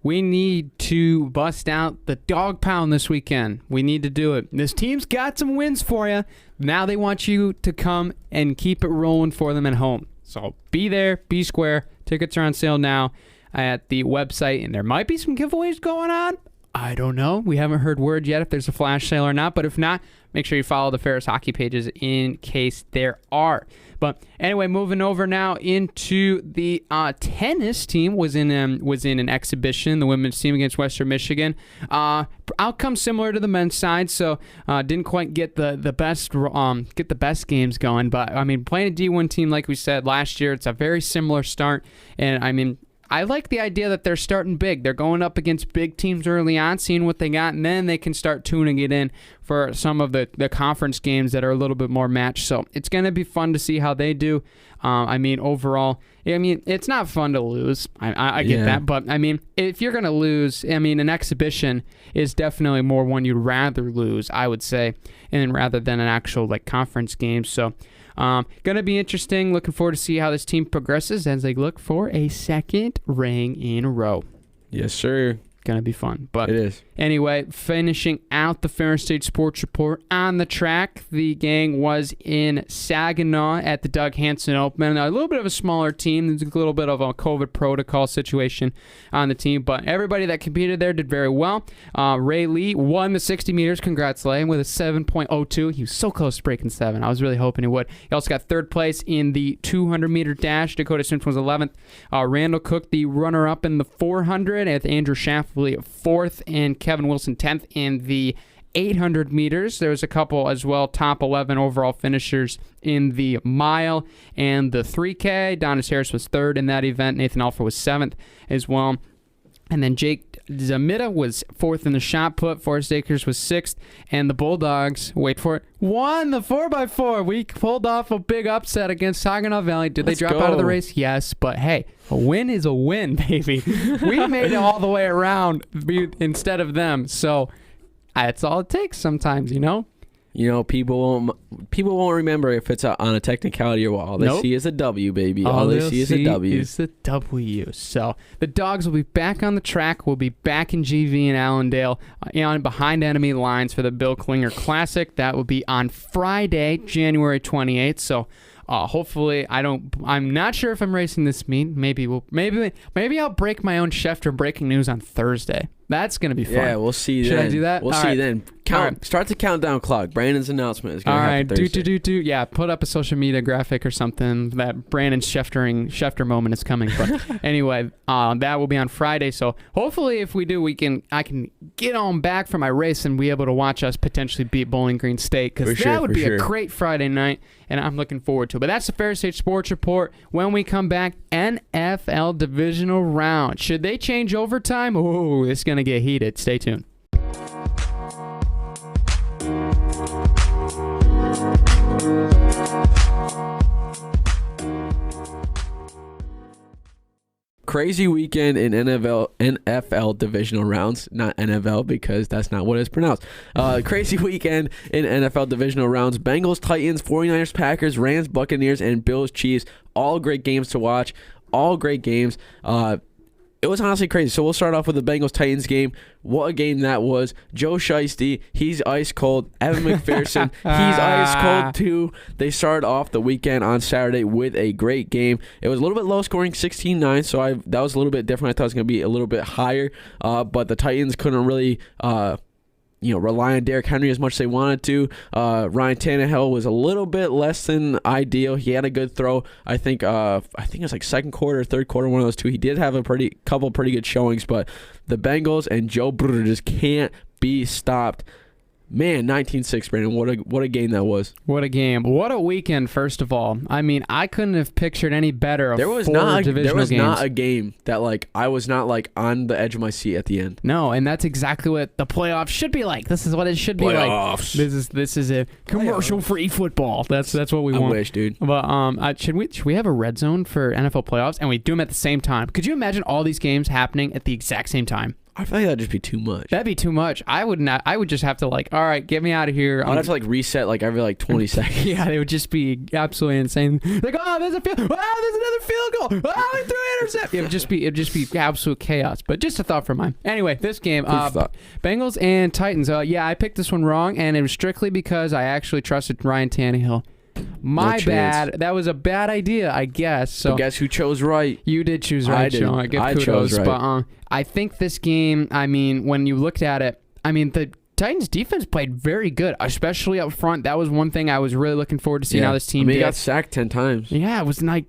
We need to bust out the dog pound this weekend. We need to do it. This team's got some wins for you. Now they want you to come and keep it rolling for them at home. So be there, be square. Tickets are on sale now at the website, and there might be some giveaways going on. I don't know. We haven't heard word yet if there's a flash sale or not, but if not, make sure you follow the Ferris hockey pages in case there are. But anyway, moving over now into the tennis team was in an exhibition, the women's team against Western Michigan. Outcome similar to the men's side, so didn't quite get the best games going. But I mean, playing a D1 team like we said last year, it's a very similar start, and I mean, I like the idea that they're starting big. They're going up against big teams early on, seeing what they got, and then they can start tuning it in for some of the conference games that are a little bit more matched. So it's going to be fun to see how they do. I mean, overall, I mean, it's not fun to lose. I get that. But, I mean, if you're going to lose, I mean, an exhibition is definitely more one you'd rather lose, I would say, and rather than an actual, like, conference game. So going to be interesting. Looking forward to see how this team progresses as they look for a second ring in a row. Yes, sir. Going to be fun. But it is. Anyway, finishing out the Ferris State Sports Report on the track, the gang was in Saginaw at the Doug Hansen Open. A little bit of a smaller team. There's a little bit of a COVID protocol situation on the team, but everybody that competed there did very well. Ray Lee won the 60 meters. Congrats, Lay, with a 7.02. He was so close to breaking 7. I was really hoping he would. He also got third place in the 200-meter dash. Dakota Simpson was 11th. Randall Cook, the runner-up in the 400, and Andrew Schaff, 4th, and Kevin Wilson 10th in the 800 meters. There was a couple as well, top 11 overall finishers in the mile and the 3K. Donis Harris was 3rd in that event. Nathan Alford was 7th as well. And then Jake Zamita was 4th in the shot put. Forrest Akers was 6th. And the Bulldogs, wait for it, won the 4x4. We pulled off a big upset against Saginaw Valley. Did they drop out of the race? Yes. But hey, a win is a win, baby. We made it all the way around instead of them. So that's all it takes sometimes, you know? You know, people won't remember if it's on a technicality or what. All they see is a W, baby. All they see is a W. Is a W. So the Dogs will be back on the track. We'll be back in GV in Allendale on behind enemy lines for the Bill Klinger Classic. That will be on Friday, January 28th. So hopefully I'm not sure if I'm racing this meet. Maybe I'll break my own Schefter breaking news on Thursday. That's going to be fun. Yeah, we'll see Should then. I do that? We'll All see right. then. All right. Start the countdown clock. Brandon's announcement is going All to right, happen Thursday. Yeah, put up a social media graphic or something. That Brandon Schefter moment is coming. But anyway, that will be on Friday. So hopefully, if we do, I can get on back from my race and be able to watch us potentially beat Bowling Green State, because that would be a great Friday night, and I'm looking forward to it. But that's the Ferris State Sports Report. When we come back, NFL divisional round. Should they change overtime? Oh, it's going to get heated. Stay tuned. Crazy weekend in NFL divisional rounds. Not NFL, because that's not what it's pronounced. Crazy weekend in NFL divisional rounds. Bengals, Titans, 49ers, Packers, Rams, Buccaneers, and Bills, Chiefs. All great games to watch. All great games. It was honestly crazy. So we'll start off with the Bengals-Titans game. What a game that was. Joe Shiesty, he's ice cold. Evan McPherson, he's ice cold too. They started off the weekend on Saturday with a great game. It was a little bit low scoring, 16-9, so that was a little bit different. I thought it was going to be a little bit higher, but the Titans couldn't really rely on Derrick Henry as much as they wanted to. Ryan Tannehill was a little bit less than ideal. He had a good throw. I think it was like second quarter, third quarter, one of those two. He did have a couple pretty good showings, but the Bengals and Joe Burrow just can't be stopped. Man, 19-6, Brandon. What a game that was. What a game. What a weekend, first of all. I mean, I couldn't have pictured any better of four divisional games. Not a game that, I was not, on the edge of my seat at the end. No, and that's exactly what the playoffs should be like. This is what it should be like. This is a commercial-free football. That's what we want. I wish, dude. But should we have a red zone for NFL playoffs, and we do them at the same time? Could you imagine all these games happening at the exact same time? I feel like that'd just be too much. That'd be too much. I would not. I would just have to all right, get me out of here. I'd have to reset every 20 seconds. Yeah, it would just be absolutely insane. There's a field. There's another field goal. We threw an intercept. It'd just be absolute chaos. But just a thought for mine. Anyway, this game, Bengals and Titans. I picked this one wrong, and it was strictly because I actually trusted Ryan Tannehill. My bad. That was a bad idea, I guess. So but guess who chose right? You did choose right, Sean. I give kudos. Chose right. But I think this game, when you looked at it, the Titans defense played very good, especially up front. That was one thing I was really looking forward to seeing how this team did. He got sacked 10 times. Yeah, it was 9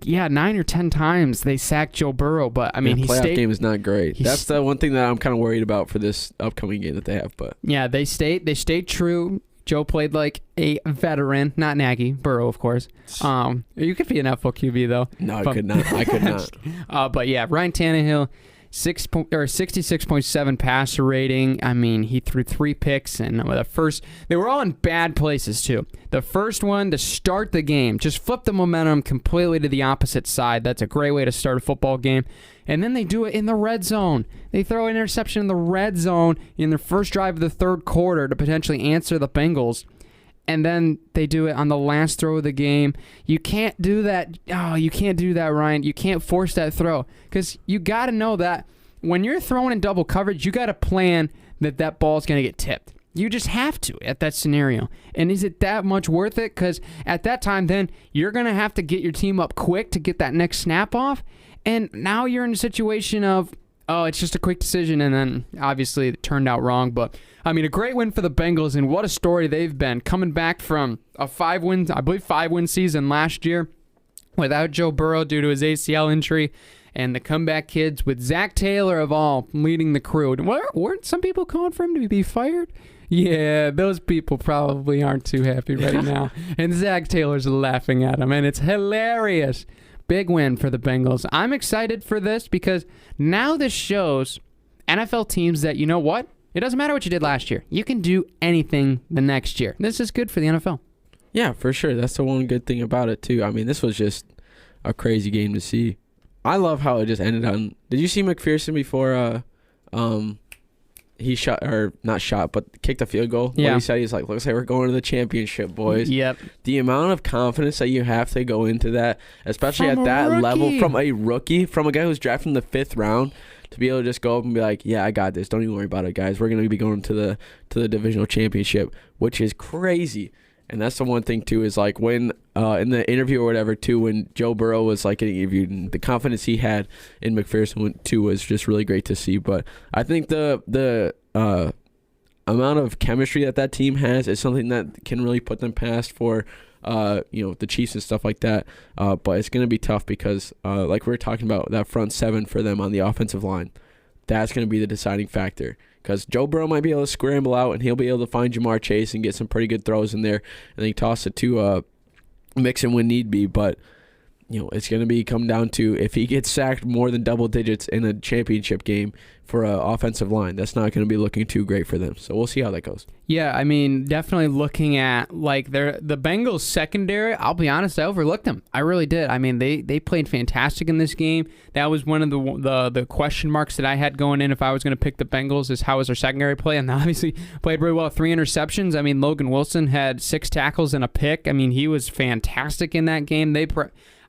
or 10 times they sacked Joe Burrow. But he playoff game is not great. That's the one thing that I'm kind of worried about for this upcoming game that they have. But yeah, they stayed true. Joe played like a veteran, not Nagy, Burrow, of course. You could be an NFL QB though. No, I could not. But yeah, Ryan Tannehill, 66.7 passer rating. He threw 3 picks, and they were all in bad places too. The first one to start the game, just flip the momentum completely to the opposite side. That's a great way to start a football game. And then they do it in the red zone. They throw an interception in the red zone in their first drive of the third quarter to potentially answer the Bengals. And then they do it on the last throw of the game. You can't do that. Oh, you can't do that, Ryan. You can't force that throw. Because you got to know that when you're throwing in double coverage, you got to plan that ball's going to get tipped. You just have to at that scenario. And is it that much worth it? Because at that time, then, you're going to have to get your team up quick to get that next snap off. And now you're in a situation of, it's just a quick decision, and then obviously it turned out wrong. But, a great win for the Bengals, and what a story they've been. Coming back from a 5-win season last year without Joe Burrow due to his ACL injury, and the comeback kids with Zach Taylor of all leading the crew. Weren't some people calling for him to be fired? Yeah, those people probably aren't too happy right now. And Zach Taylor's laughing at him, and it's hilarious. Big win for the Bengals. I'm excited for this because now this shows NFL teams that, you know what? It doesn't matter what you did last year. You can do anything the next year. This is good for the NFL. Yeah, for sure. That's the one good thing about it, too. This was just a crazy game to see. I love how it just ended on... Did you see McPherson before he shot, or not shot, but kicked a field goal? Yeah. What he said, he's like, looks like we're going to the championship, boys. Yep. The amount of confidence that you have to go into that, especially at that level, from a rookie, from a guy who's drafted in the 5th round, to be able to just go up and be like, yeah, I got this. Don't even worry about it, guys. We're going to be going to the divisional championship, which is crazy. And that's the one thing, too, is like when in the interview or whatever, too, when Joe Burrow was like getting interviewed, the confidence he had in McPherson, too, was just really great to see. But I think the amount of chemistry that team has is something that can really put them past for the Chiefs and stuff like that. But it's going to be tough because, like we were talking about, that front seven for them on the offensive line, that's going to be the deciding factor. Because Joe Burrow might be able to scramble out, and he'll be able to find Jamar Chase and get some pretty good throws in there, and then toss it to Mixon when need be. But it's going to be come down to if he gets sacked more than double digits in a championship game for an offensive line, that's not going to be looking too great for them. So we'll see how that goes. Yeah, I mean, definitely looking at like the Bengals secondary, I'll be honest, I overlooked them. I really did. I mean, they played fantastic in this game. That was one of the question marks that I had going in if I was going to pick the Bengals is how was their secondary play, and they obviously played really well. 3 interceptions. I mean, Logan Wilson had 6 tackles and a pick. I mean, he was fantastic in that game.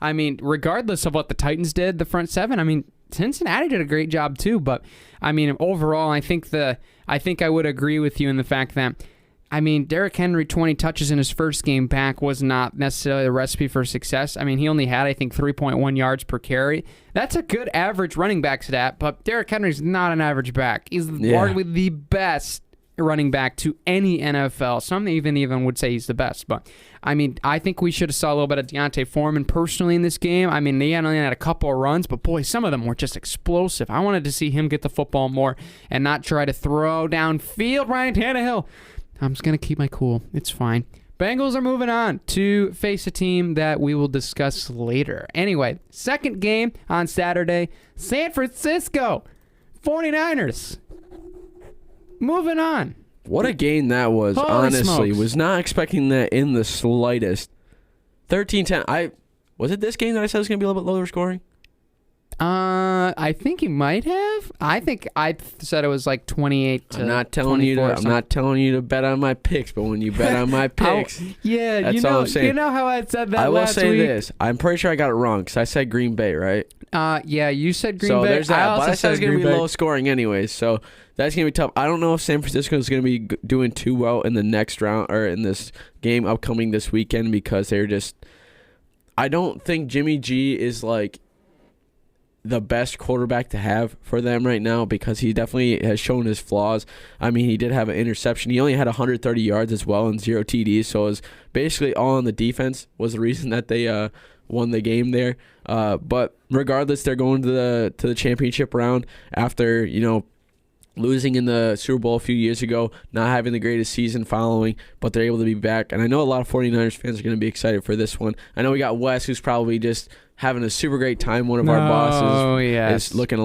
I mean, regardless of what the Titans did, the front seven, I mean, Cincinnati did a great job too. But I mean, overall, I think I would agree with you in the fact that, I mean, Derrick Henry 20 touches in his first game back was not necessarily a recipe for success. I mean, he only had, I think, 3.1 yards per carry. That's a good average running back stat, but Derrick Henry's not an average back. He's arguably the best running back to any NFL. Some even would say he's the best. But, I mean, I think we should have saw a little bit of Deontay Foreman personally in this game. I mean, he only had a couple of runs, but, boy, some of them were just explosive. I wanted to see him get the football more and not try to throw downfield Ryan Tannehill. I'm just going to keep my cool. It's fine. Bengals are moving on to face a team that we will discuss later. Anyway, second game on Saturday, San Francisco 49ers. Moving on. What a game that was, Holy honestly. smokes. Was not expecting that in the slightest. 13-10. Was it this game that I said was going to be a little bit lower scoring? I think you might have. I think I said it was like 28 to I'm not telling you to bet on my picks, but when you bet on my picks, that's all I'm saying. You know how I said that I will last say week? this. I'm pretty sure I got it wrong because I said Green Bay, right? Yeah, you said Green so Bay. There's that. But I said it's going to be Green Bay. low scoring anyways, so that's going to be tough. I don't know if San Francisco is going to be doing too well in the next round or in this game upcoming this weekend because they're just – I don't think Jimmy G is like the best quarterback to have for them right now because he definitely has shown his flaws. I mean, he did have an interception. He only had 130 yards as well and 0 TDs, so it was basically all on the defense was the reason that they won the game there. But regardless, they're going to the championship round after, losing in the Super Bowl a few years ago, not having the greatest season following, but they're able to be back. And I know a lot of 49ers fans are going to be excited for this one. I know we got Wes, who's probably just having a super great time. One of our bosses is looking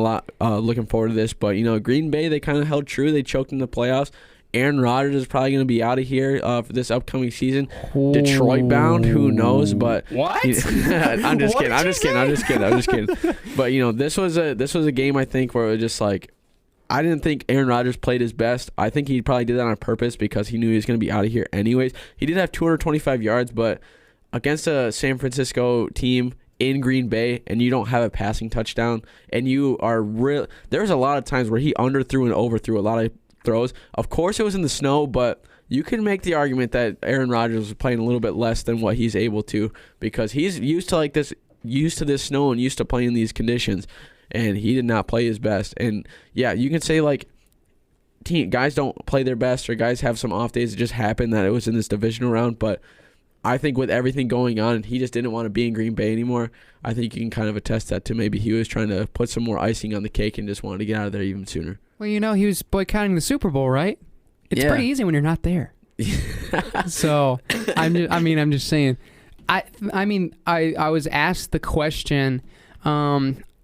forward to this. But, Green Bay, they kind of held true. They choked in the playoffs. Aaron Rodgers is probably going to be out of here for this upcoming season. Ooh. Detroit bound, who knows? But what? I'm just kidding. But this was a game I think where it was just like I didn't think Aaron Rodgers played his best. I think he probably did that on purpose because he knew he was going to be out of here anyways. He did have 225 yards, but against a San Francisco team in Green Bay and you don't have a passing touchdown and you are there's a lot of times where he underthrew and overthrew a lot of throws. Of course it was in the snow, but you can make the argument that Aaron Rodgers was playing a little bit less than what he's able to because he's used to this snow and used to playing these conditions, and he did not play his best. And yeah, you can say like guys don't play their best or guys have some off days. It just happened that it was in this divisional round, but I think with everything going on, he just didn't want to be in Green Bay anymore. I think you can kind of attest that to maybe he was trying to put some more icing on the cake and just wanted to get out of there even sooner. Well, he was boycotting the Super Bowl, right? It's pretty easy when you're not there. So, I'm just saying. I was asked the question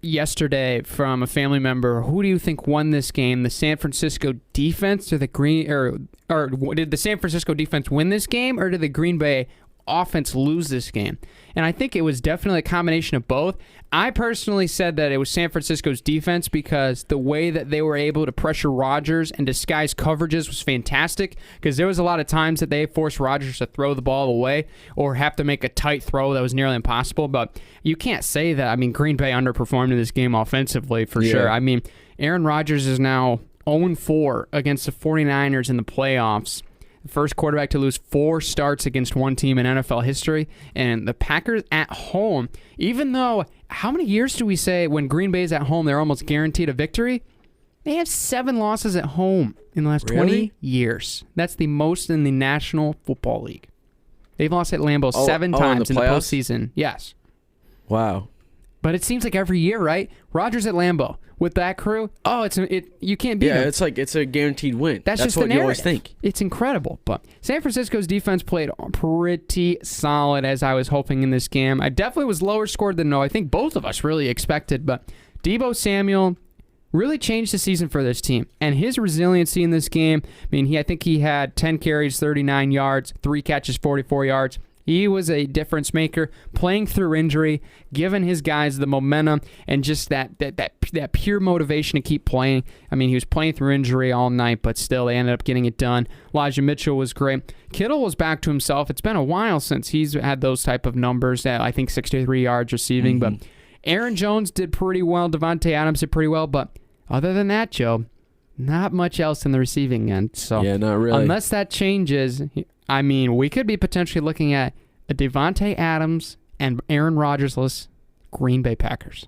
yesterday from a family member. Who do you think won this game? The San Francisco defense or the or did the San Francisco defense win this game, or did the Green Bay offense lose this game? And I think it was definitely a combination of both. I personally said that it was San Francisco's defense because the way that they were able to pressure Rodgers and disguise coverages was fantastic, because there was a lot of times that they forced Rodgers to throw the ball away or have to make a tight throw that was nearly impossible. But you can't say that. I mean, Green Bay underperformed in this game offensively for sure. I mean, Aaron Rodgers is now 0-4 against the 49ers in the playoffs. first quarterback to lose 4 starts against one team in NFL history. And the Packers at home, even though, how many years do we say when Green Bay's at home, they're almost guaranteed a victory? They have 7 losses at home in the last 20 years. That's the most in the National Football League. They've lost at Lambeau 7 times in the postseason. Yes. Wow. But it seems like every year, right? Rodgers at Lambeau with that crew. Oh, you can't beat them. Yeah, it's like it's a guaranteed win. That's just what the you always think. It's incredible. But San Francisco's defense played pretty solid, as I was hoping in this game. I definitely was lower scored than I think both of us really expected. But Deebo Samuel really changed the season for this team. And his resiliency in this game, I think he had 10 carries, 39 yards, 3 catches, 44 yards. He was a difference maker, playing through injury, giving his guys the momentum and just that pure motivation to keep playing. He was playing through injury all night, but still they ended up getting it done. Elijah Mitchell was great. Kittle was back to himself. It's been a while since he's had those type of numbers. I think 63 yards receiving, but Aaron Jones did pretty well. Devontae Adams did pretty well, but other than that, Joe, not much else in the receiving end. So yeah, not really. Unless that changes, we could be potentially looking at a Devontae Adams and Aaron Rodgers-less Green Bay Packers.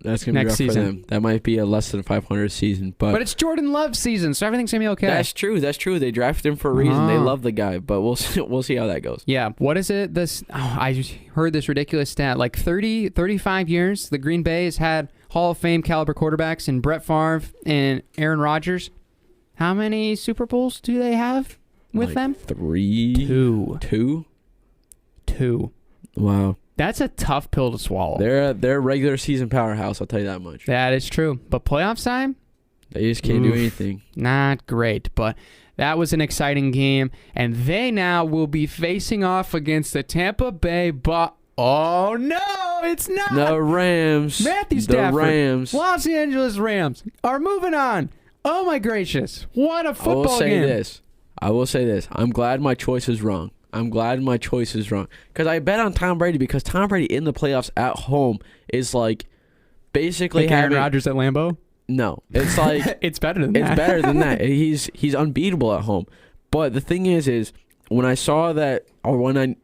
That's going to be rough for them. That might be a less than 500 season. But it's Jordan Love's season, so everything's going to be okay. That's true. They drafted him for a reason. They love the guy, but we'll see how that goes. Yeah. What is it? I heard this ridiculous stat. Like 30, 35 years, the Green Bay has had Hall of Fame caliber quarterbacks in Brett Favre and Aaron Rodgers. How many Super Bowls do they have with them? 3. 2. 2. Wow. That's a tough pill to swallow. They're a regular season powerhouse, I'll tell you that much. That is true. But playoff time? They just can't do anything. Not great. But that was an exciting game. And they now will be facing off against the Tampa Bay oh, no, it's not. The Rams. Matthew Stafford. The Rams. Los Angeles Rams are moving on. Oh, my gracious. What a football game. I will say this. I'm glad my choice is wrong. Because I bet on Tom Brady because Tom Brady in the playoffs at home is like basically like Aaron Rodgers at Lambeau? No. It's like it's better than that. It's better than that. He's unbeatable at home. But the thing is when I saw that, or when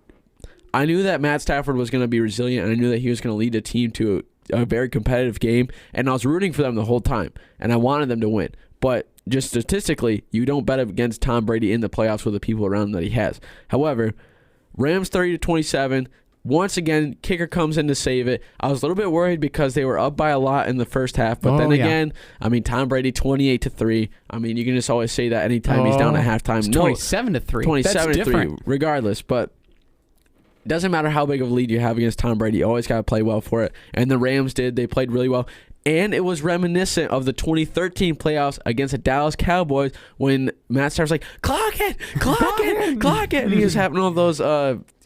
I knew that Matt Stafford was going to be resilient, and I knew that he was going to lead the team to a very competitive game, and I was rooting for them the whole time, and I wanted them to win. But just statistically, you don't bet against Tom Brady in the playoffs with the people around him that he has. However, Rams 30-27. Once again, kicker comes in to save it. I was a little bit worried because they were up by a lot in the first half, but then again, Tom Brady 28-3. You can just always say that anytime he's down at halftime. It's 27-3. 27-3, regardless. But it doesn't matter how big of a lead you have against Tom Brady. You always got to play well for it. And the Rams did. They played really well. And it was reminiscent of the 2013 playoffs against the Dallas Cowboys when Matt Stafford's like, clock it. And he was having all those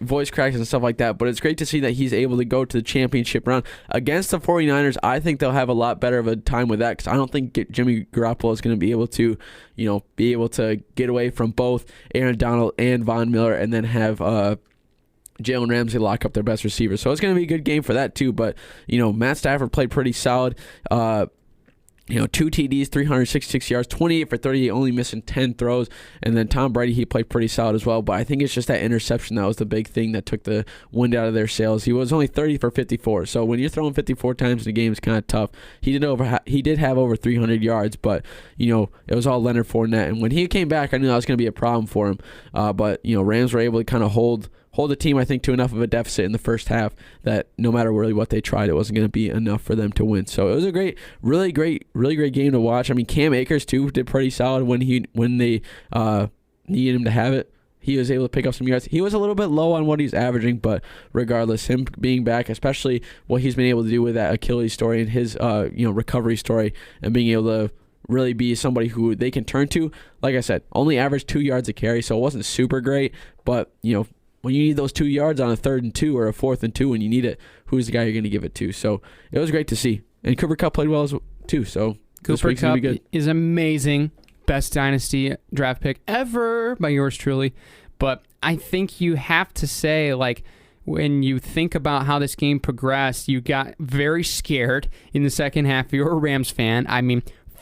voice cracks and stuff like that. But it's great to see that he's able to go to the championship round. Against the 49ers, I think they'll have a lot better of a time with that because I don't think Jimmy Garoppolo is going to be able to get away from both Aaron Donald and Von Miller and then have Jalen Ramsey lock up their best receivers. So it's going to be a good game for that too. But, Matt Stafford played pretty solid. 2 TDs, 366 yards, 28 for 38, only missing 10 throws. And then Tom Brady, he played pretty solid as well. But I think it's just that interception that was the big thing that took the wind out of their sails. He was only 30 for 54. So when you're throwing 54 times in a game, it's kind of tough. He did have over 300 yards, but, it was all Leonard Fournette. And when he came back, I knew that was going to be a problem for him. But Rams were able to kind of hold the team, I think, to enough of a deficit in the first half that no matter really what they tried, it wasn't going to be enough for them to win. So it was a really great game to watch. Cam Akers, too, did pretty solid when they needed him to have it. He was able to pick up some yards. He was a little bit low on what he's averaging, but regardless, him being back, especially what he's been able to do with that Achilles story and his recovery story and being able to really be somebody who they can turn to. Like I said, only averaged 2 yards a carry, so it wasn't super great, but, when you need those 2 yards on a 3rd and 2 or a 4th and 2 and you need it, who's the guy you're going to give it to? So it was great to see. And Cooper Kupp played well too. So Cooper Kupp is amazing. Best dynasty draft pick ever by yours truly. But I think you have to say, when you think about how this game progressed, you got very scared in the second half. You're a Rams fan.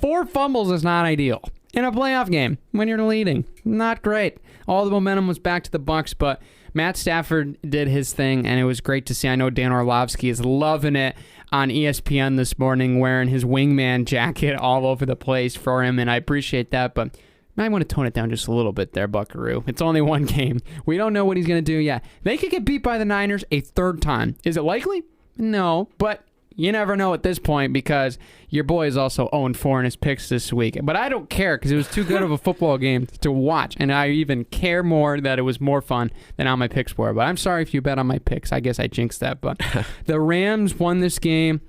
4 fumbles is not ideal in a playoff game when you're leading. Not great. all the momentum was back to the Bucs, but Matt Stafford did his thing, and it was great to see. I know Dan Orlovsky is loving it on ESPN this morning, wearing his wingman jacket all over the place for him, and I appreciate that, but I want to tone it down just a little bit there, Buckaroo. It's only one game. We don't know what he's going to do yet. They could get beat by the Niners a third time. Is it likely? No, but you never know at this point because your boy is also 0-4 in his picks this week. But I don't care because it was too good of a football game to watch, and I even care more that it was more fun than how my picks were. But I'm sorry if you bet on my picks. I guess I jinxed that. But the Rams won this game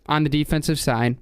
on the defensive side,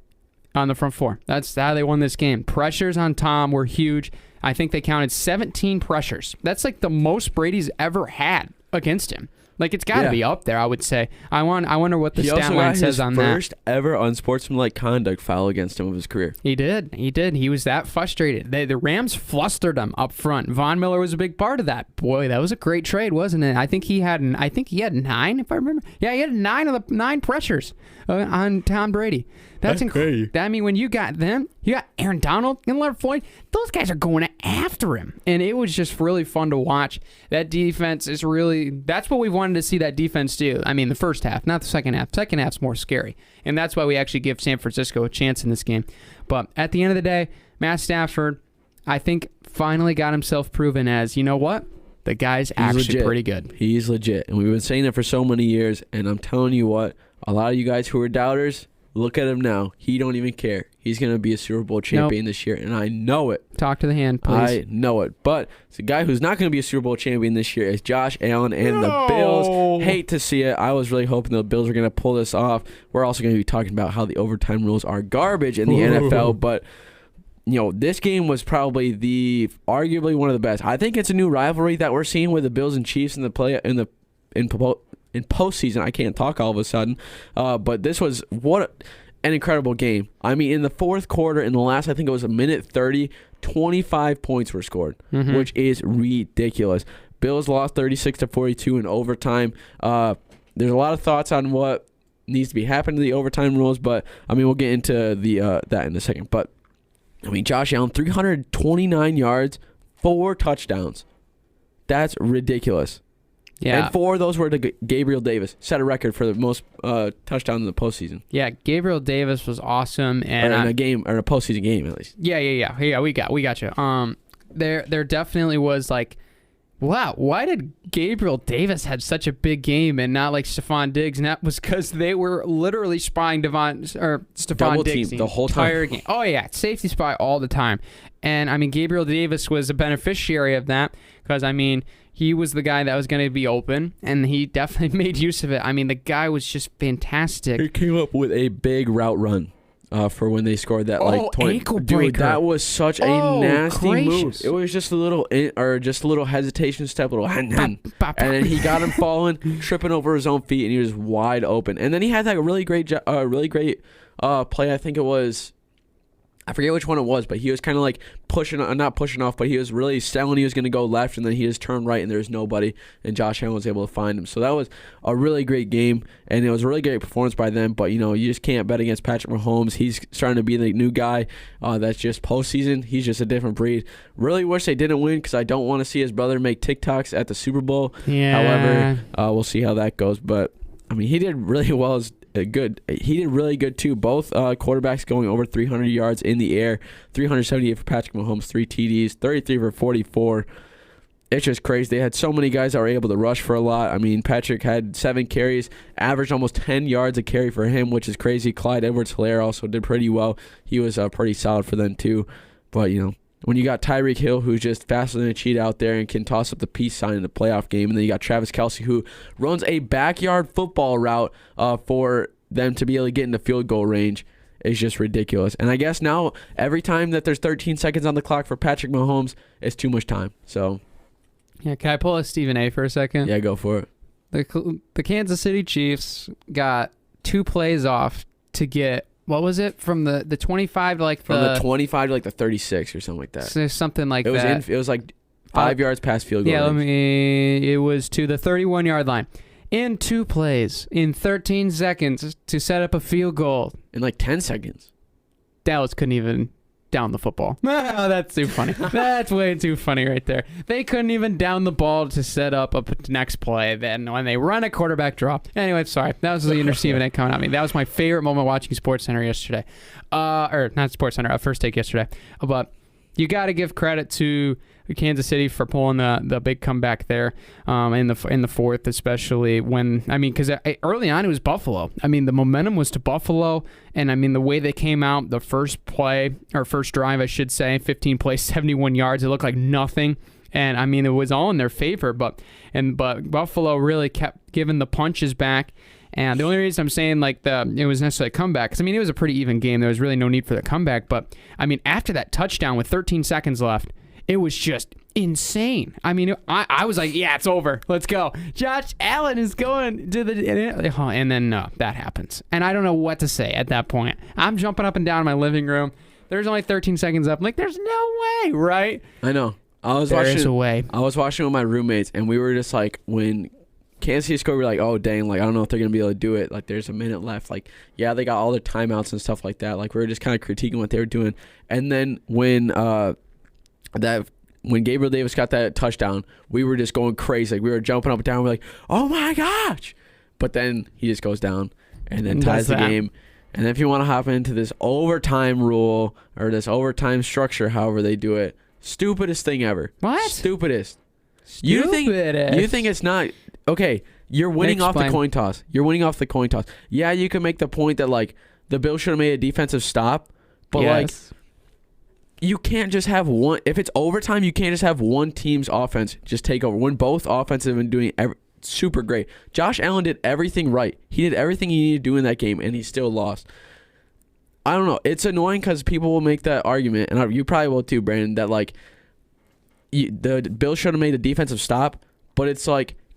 on the front four. That's how they won this game. Pressures on Tom were huge. I think they counted 17 pressures. That's like the most Brady's ever had against him. Like, it's got to be up there, I would say. I wonder what the stat line says on that. He also got his first ever unsportsmanlike conduct foul against him of his career. He did. He was that frustrated. The Rams flustered him up front. Von Miller was a big part of that. Boy, that was a great trade, wasn't it? I think he had 9, if I remember. Yeah, he had 9 of the 9 pressures on Tom Brady. That's incredible. I mean, when you got them, you got Aaron Donald and Leonard Floyd, those guys are going after him. And it was just really fun to watch. That defense is really, that's what we wanted to see that defense do. I mean, the first half, not the second half. Second half's more scary. And that's why we actually give San Francisco a chance in this game. But at the end of the day, Matt Stafford, I think, finally got himself proven as, you know what? The guy's actually legit. Pretty good. He's legit. And we've been saying it for so many years. And I'm telling you what, a lot of you guys who are doubters, look at him now. He don't even care. He's going to be a Super Bowl champion this year, and I know it. Talk to the hand, please. I know it. But the guy who's not going to be a Super Bowl champion this year is Josh Allen and the Bills. Hate to see it. I was really hoping the Bills were going to pull this off. We're also going to be talking about how the overtime rules are garbage in the NFL, but this game was probably arguably one of the best. I think it's a new rivalry that we're seeing with the Bills and Chiefs in postseason. I can't talk all of a sudden, but this was an incredible game. I mean, in the fourth quarter, in the last, I think it was a minute 30, 25 points were scored, which is ridiculous. Bills lost 36-42 in overtime. There's a lot of thoughts on what needs to be happening to the overtime rules, but I mean, we'll get into that in a second. But I mean, Josh Allen, 329 yards, 4 touchdowns. That's ridiculous. Yeah. And 4 of those were to Gabriel Davis. Set a record for the most touchdowns in the postseason. Yeah, Gabriel Davis was awesome. And or in a postseason game, at least. Yeah, we got you. There definitely was like, wow, why did Gabriel Davis have such a big game and not like Stephon Diggs? And that was because they were literally spying Stephon Diggs the whole entire game. Oh, yeah, safety spy all the time. And, I mean, Gabriel Davis was a beneficiary of that because, I mean, he was the guy that was going to be open, and he definitely made use of it. I mean, the guy was just fantastic. He came up with a big route run for when they scored that 20. Ankle breaker. Dude, that was such a nasty gracious. move. It was just a little hesitation step, and then he got him falling, tripping over his own feet, and he was wide open. And then he had that really great play. I think it was. I forget which one it was, but he was kind of like not pushing off, but he was really selling he was going to go left, and then he just turned right, and there's nobody, and Josh Allen was able to find him. So that was a really great game, and it was a really great performance by them, but, you just can't bet against Patrick Mahomes. He's starting to be the new guy that's just postseason. He's just a different breed. Really wish they didn't win because I don't want to see his brother make TikToks at the Super Bowl. Yeah. However, we'll see how that goes, but, I mean, he did really well He did really good, too. Both quarterbacks going over 300 yards in the air. 378 for Patrick Mahomes, 3 TDs, 33 for 44. It's just crazy. They had so many guys that were able to rush for a lot. I mean, Patrick had 7 carries, averaged almost 10 yards a carry for him, which is crazy. Clyde Edwards-Helaire also did pretty well. He was pretty solid for them, too. But, when you got Tyreek Hill, who's just faster than a cheat out there and can toss up the peace sign in the playoff game, and then you got Travis Kelce, who runs a backyard football route for them to be able to get in the field goal range, is just ridiculous. And I guess now every time that there's 13 seconds on the clock for Patrick Mahomes, it's too much time. So, yeah, can I pull a Stephen A for a second? Yeah, go for it. The Kansas City Chiefs got 2 plays off to get. What was it? From the 25 to like the 25 to like the 36 or something like that. So something like that. It was like 5 yards past field goal. Yeah, it was to the 31-yard line. In 2 plays, in 13 seconds to set up a field goal. In like 10 seconds. Dallas couldn't even down the football. Oh, that's too funny. That's way too funny right there. They couldn't even down the ball to set up a next play. Then when they run a quarterback draw. Anyway, sorry. That was the interceding that coming at me. That was my favorite moment watching SportsCenter yesterday. Or not SportsCenter, First Take yesterday. But you got to give credit to Kansas City for pulling the big comeback there in the fourth, especially when, because early on it was Buffalo. The momentum was to Buffalo, and the way they came out, the first drive, I should say, 15 plays, 71 yards, it looked like nothing. And it was all in their favor, but Buffalo really kept giving the punches back. And the only reason I'm saying it was necessarily a comeback, because it was a pretty even game. There was really no need for the comeback. But after that touchdown with 13 seconds left, it was just insane. I was like, yeah, it's over. Let's go. Josh Allen is going to and then that happens. And I don't know what to say at that point. I'm jumping up and down in my living room. There's only 13 seconds up. I'm like, there's no way, right? I know. There's a way. I was watching with my roommates, and we were just like, when Kansas City scored, we were like, oh, dang, I don't know if they're going to be able to do it. There's a minute left. Yeah, they got all their timeouts and stuff like that. We were just kind of critiquing what they were doing. And then when Gabriel Davis got that touchdown, we were just going crazy. We were jumping up and down. We're like, oh, my gosh. But then he just goes down and then ties the game. And then if you want to hop into this overtime rule or this overtime structure, however they do it, stupidest thing ever. What? Stupidest. You think it's not... Okay, you're winning off the coin toss. Yeah, you can make the point that, the Bills should have made a defensive stop, but, yes. You can't just have one. If it's overtime, you can't just have one team's offense just take over. When both offenses have been doing super great. Josh Allen did everything right. He did everything he needed to do in that game, and he still lost. I don't know. It's annoying because people will make that argument, and you probably will too, Brandon, that, the Bills should have made a defensive stop, but it's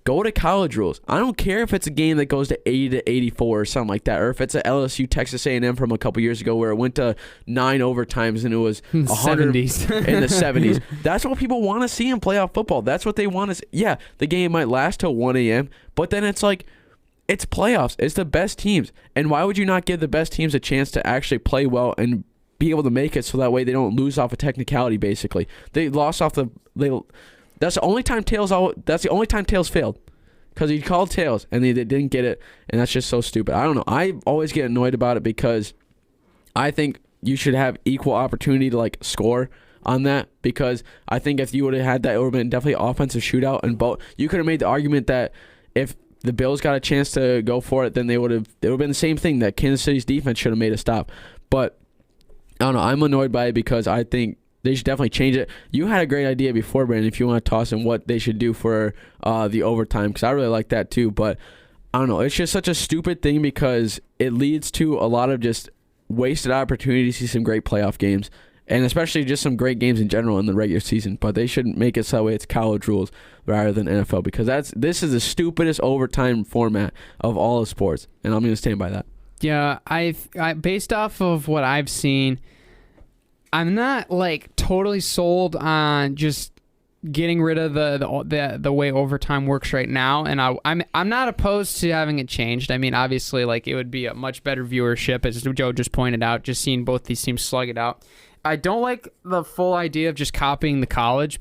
go to college rules. I don't care if it's a game that goes to 80-84 or something like that, or if it's a LSU Texas A&M from a couple years ago where it went to 9 overtimes and it was 100 70s. in the 70s. That's what people want to see in playoff football. That's what they want to see. Yeah, the game might last till 1 a.m., but then it's it's playoffs. It's the best teams. And why would you not give the best teams a chance to actually play well and be able to make it so that way they don't lose off a technicality, basically? They lost off That's the only time Tails failed, because he called Tails and they didn't get it, and that's just so stupid. I don't know. I always get annoyed about it because I think you should have equal opportunity to score on that, because I think if you would have had that, it would have been definitely offensive shootout, and both you could have made the argument that if the Bills got a chance to go for it, then it would have been the same thing, that Kansas City's defense should have made a stop. But I don't know. I'm annoyed by it because I think they should definitely change it. You had a great idea before, Brandon, if you want to toss in what they should do for the overtime, because I really like that too. But I don't know. It's just such a stupid thing because it leads to a lot of just wasted opportunity to see some great playoff games, and especially just some great games in general in the regular season. But they shouldn't make it so that way it's college rules rather than NFL, because this is the stupidest overtime format of all of sports, and I'm going to stand by that. Yeah, I based off of what I've seen, I'm not totally sold on just getting rid of the way overtime works right now, and I'm not opposed to having it changed. Obviously, it would be a much better viewership, as Joe just pointed out, just seeing both these teams slug it out. I don't like the full idea of just copying the college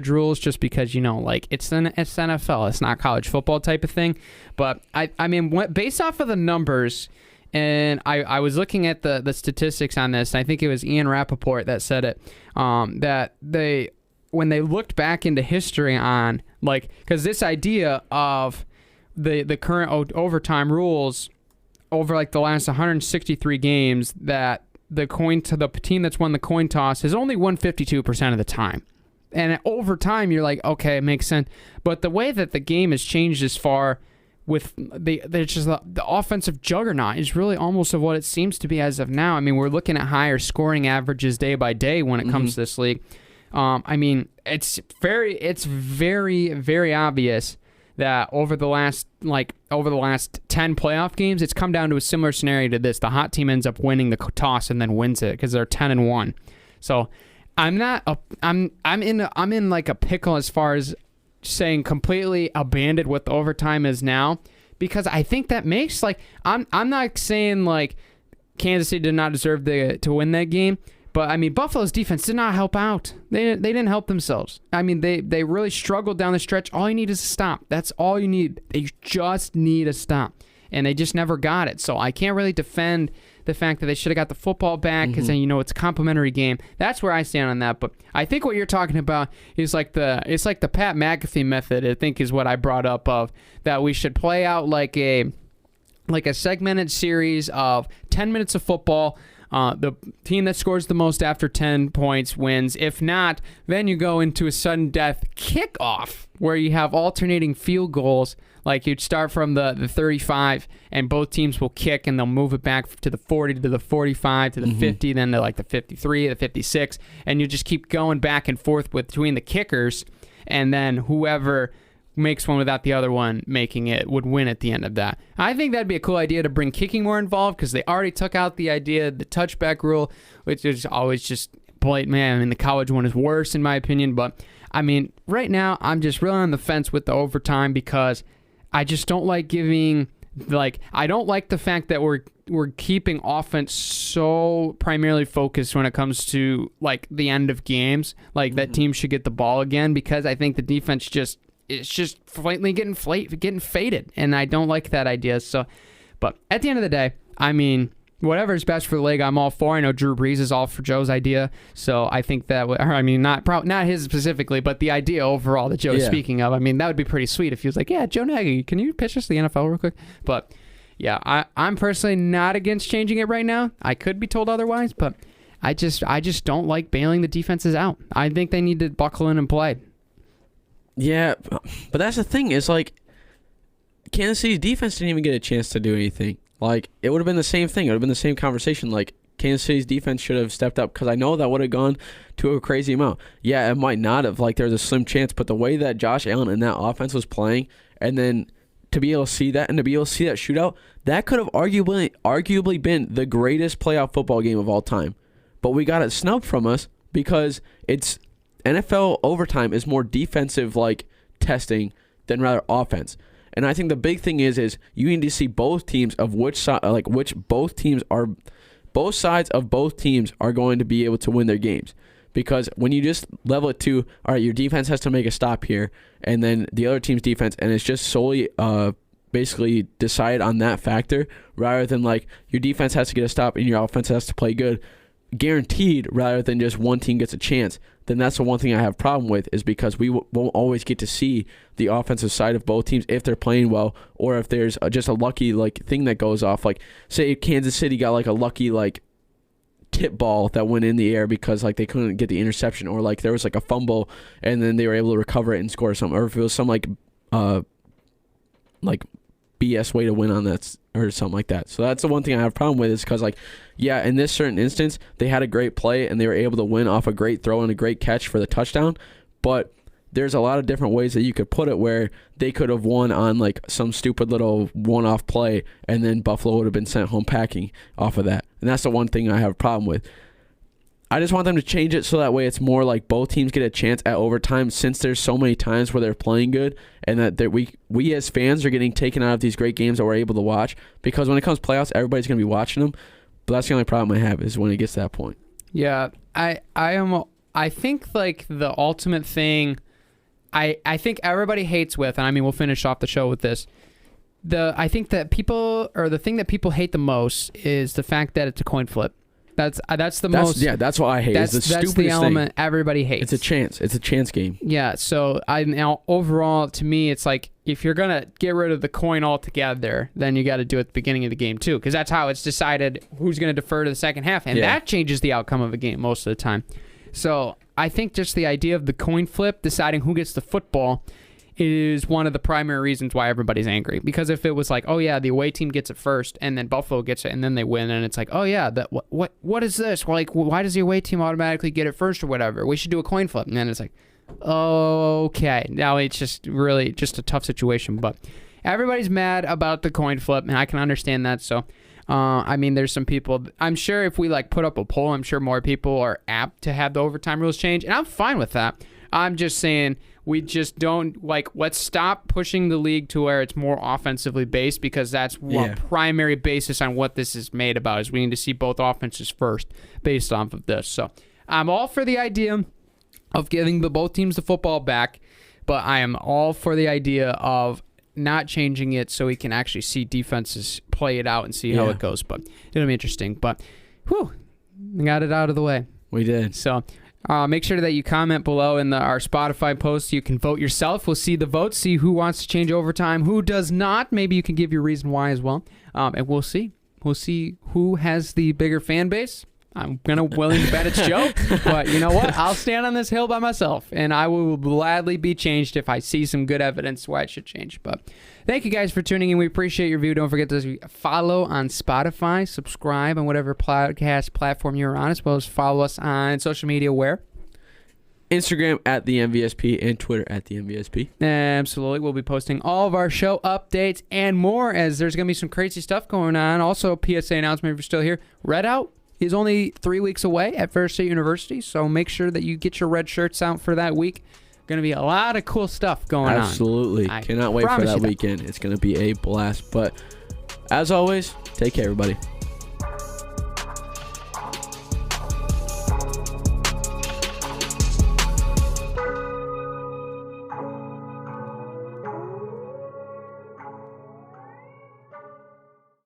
rules, just because it's NFL, it's not college football type of thing. But based off of the numbers. And I was looking at the statistics on this, and I think it was Ian Rappaport that said it, that when they looked back into history on, because this idea of the current overtime rules over the last 163 games, that the team that's won the coin toss has only won 52% of the time. And over time, you're like, okay, it makes sense. But the way that the game has changed as far with the offensive juggernaut is really almost of what it seems to be as of now. We're looking at higher scoring averages day by day when it comes to this league. It's very, very obvious that over the last 10 playoff games, it's come down to a similar scenario to this. The hot team ends up winning the toss and then wins it because they're 10-1. So I'm in a pickle as far as saying completely abandoned what the overtime is now, because I think that makes I'm not saying Kansas City did not deserve to win that game, But, I mean, Buffalo's defense did not help out. They didn't help themselves. I mean, they really struggled down the stretch. All you need is a stop. That's all you need. They just need a stop. And they just never got it. So I can't really defend the fact that they should have got the football back because then, it's a complimentary game. That's where I stand on that. But I think what you're talking about is like the Pat McAfee method, I think is what I brought up of that we should play out like a segmented series of 10 minutes of football. The team that scores the most after 10 points wins. If not, then you go into a sudden death kickoff where you have alternating field goals. Like you'd start from the 35 and both teams will kick and they'll move it back to the 40, to the 45, to the 50, then to like the 53, the 56. And you just keep going back and forth between the kickers. And then whoever makes one without the other one making it would win at the end of that. I think that'd be a cool idea to bring kicking more involved because they already took out the idea, the touchback rule, which is always just blatant. Man, I mean, the college one is worse in my opinion. But, I mean, right now I'm just really on the fence with the overtime because I just don't like giving, I don't like the fact that we're keeping offense so primarily focused when it comes to, the end of games. That team should get the ball again because I think the defense it's just flatly getting faded, and I don't like that idea. So, but at the end of the day, I mean, whatever is best for the league, I'm all for. I know Drew Brees is all for Joe's idea, so I think that not his specifically, but the idea overall that Joe's speaking of. I mean, that would be pretty sweet if he was like, "Yeah, Joe Nagy, can you pitch us the NFL real quick?" But yeah, I'm personally not against changing it right now. I could be told otherwise, but I just don't like bailing the defenses out. I think they need to buckle in and play. Yeah, but that's the thing. Is Kansas City's defense didn't even get a chance to do anything. It would have been the same thing. It would have been the same conversation. Kansas City's defense should have stepped up because I know that would have gone to a crazy amount. Yeah, it might not have. There's a slim chance. But the way that Josh Allen and that offense was playing, and then to be able to see that and to be able to see that shootout, that could have arguably been the greatest playoff football game of all time. But we got it snubbed from us because it's NFL overtime is more defensive testing than rather offense. And I think the big thing is you need to see both teams of both sides of both teams are going to be able to win their games. Because when you just level it to, all right, your defense has to make a stop here, and then the other team's defense, and it's just solely basically decide on that factor rather than your defense has to get a stop and your offense has to play good, guaranteed rather than just one team gets a chance, then that's the one thing I have a problem with is because we won't always get to see the offensive side of both teams if they're playing well or if there's just a lucky thing that goes off. Say Kansas City got a lucky tip ball that went in the air because they couldn't get the interception or there was a fumble and then they were able to recover it and score something, or if it was some BS way to win on that or something like that. So that's the one thing I have a problem with is because in this certain instance they had a great play and they were able to win off a great throw and a great catch for the touchdown, but there's a lot of different ways that you could put it where they could have won on some stupid little one-off play and then Buffalo would have been sent home packing off of that. And that's the one thing I have a problem with. I just want them to change it so that way it's more both teams get a chance at overtime since there's so many times where they're playing good and that we as fans are getting taken out of these great games that we're able to watch because when it comes to playoffs, everybody's going to be watching them. But that's the only problem I have is when it gets to that point. Yeah, I think the ultimate thing I think everybody hates with, and I mean we'll finish off the show with this. I think that the thing that people hate the most is the fact that it's a coin flip. That's what I hate. That's the element everybody hates. It's a chance game. Yeah. So now overall, to me, it's if you're gonna get rid of the coin altogether, then you got to do it at the beginning of the game too, because that's how it's decided who's gonna defer to the second half, and that changes the outcome of a game most of the time. So I think just the idea of the coin flip deciding who gets the football is one of the primary reasons why everybody's angry. Because if it was the away team gets it first and then Buffalo gets it and then they win, and it's what is this? Why does the away team automatically get it first or whatever? We should do a coin flip. And then it's okay. Now it's just really just a tough situation. But everybody's mad about the coin flip, and I can understand that. So, there's some people, I'm sure if we put up a poll, I'm sure more people are apt to have the overtime rules change, and I'm fine with that. I'm just saying we just don't, let's stop pushing the league to where it's more offensively based, because that's one primary basis on what this is made about, is we need to see both offenses first based off of this. So I'm all for the idea of giving both teams the football back, but I am all for the idea of not changing it so we can actually see defenses play it out and see how it goes. But it'll be interesting. But, whew, we got it out of the way. We did. So make sure that you comment below in our Spotify post. You can vote yourself. We'll see the votes, see who wants to change overtime, who does not. Maybe you can give your reason why as well. And we'll see. We'll see who has the bigger fan base. I'm willing to bet it's Joe, but you know what? I'll stand on this hill by myself, and I will gladly be changed if I see some good evidence why it should change. But thank you guys for tuning in. We appreciate your view. Don't forget to follow on Spotify, subscribe on whatever podcast platform you're on, as well as follow us on social media where? Instagram at the MVSP and Twitter at the MVSP. Absolutely. We'll be posting all of our show updates and more, as there's going to be some crazy stuff going on. Also, PSA announcement if you're still here. Red Out is only 3 weeks away at Ferris State University, so make sure that you get your red shirts out for that week. Going to be a lot of cool stuff going on. Absolutely. Cannot wait for that weekend. It's going to be a blast. But as always, take care, everybody.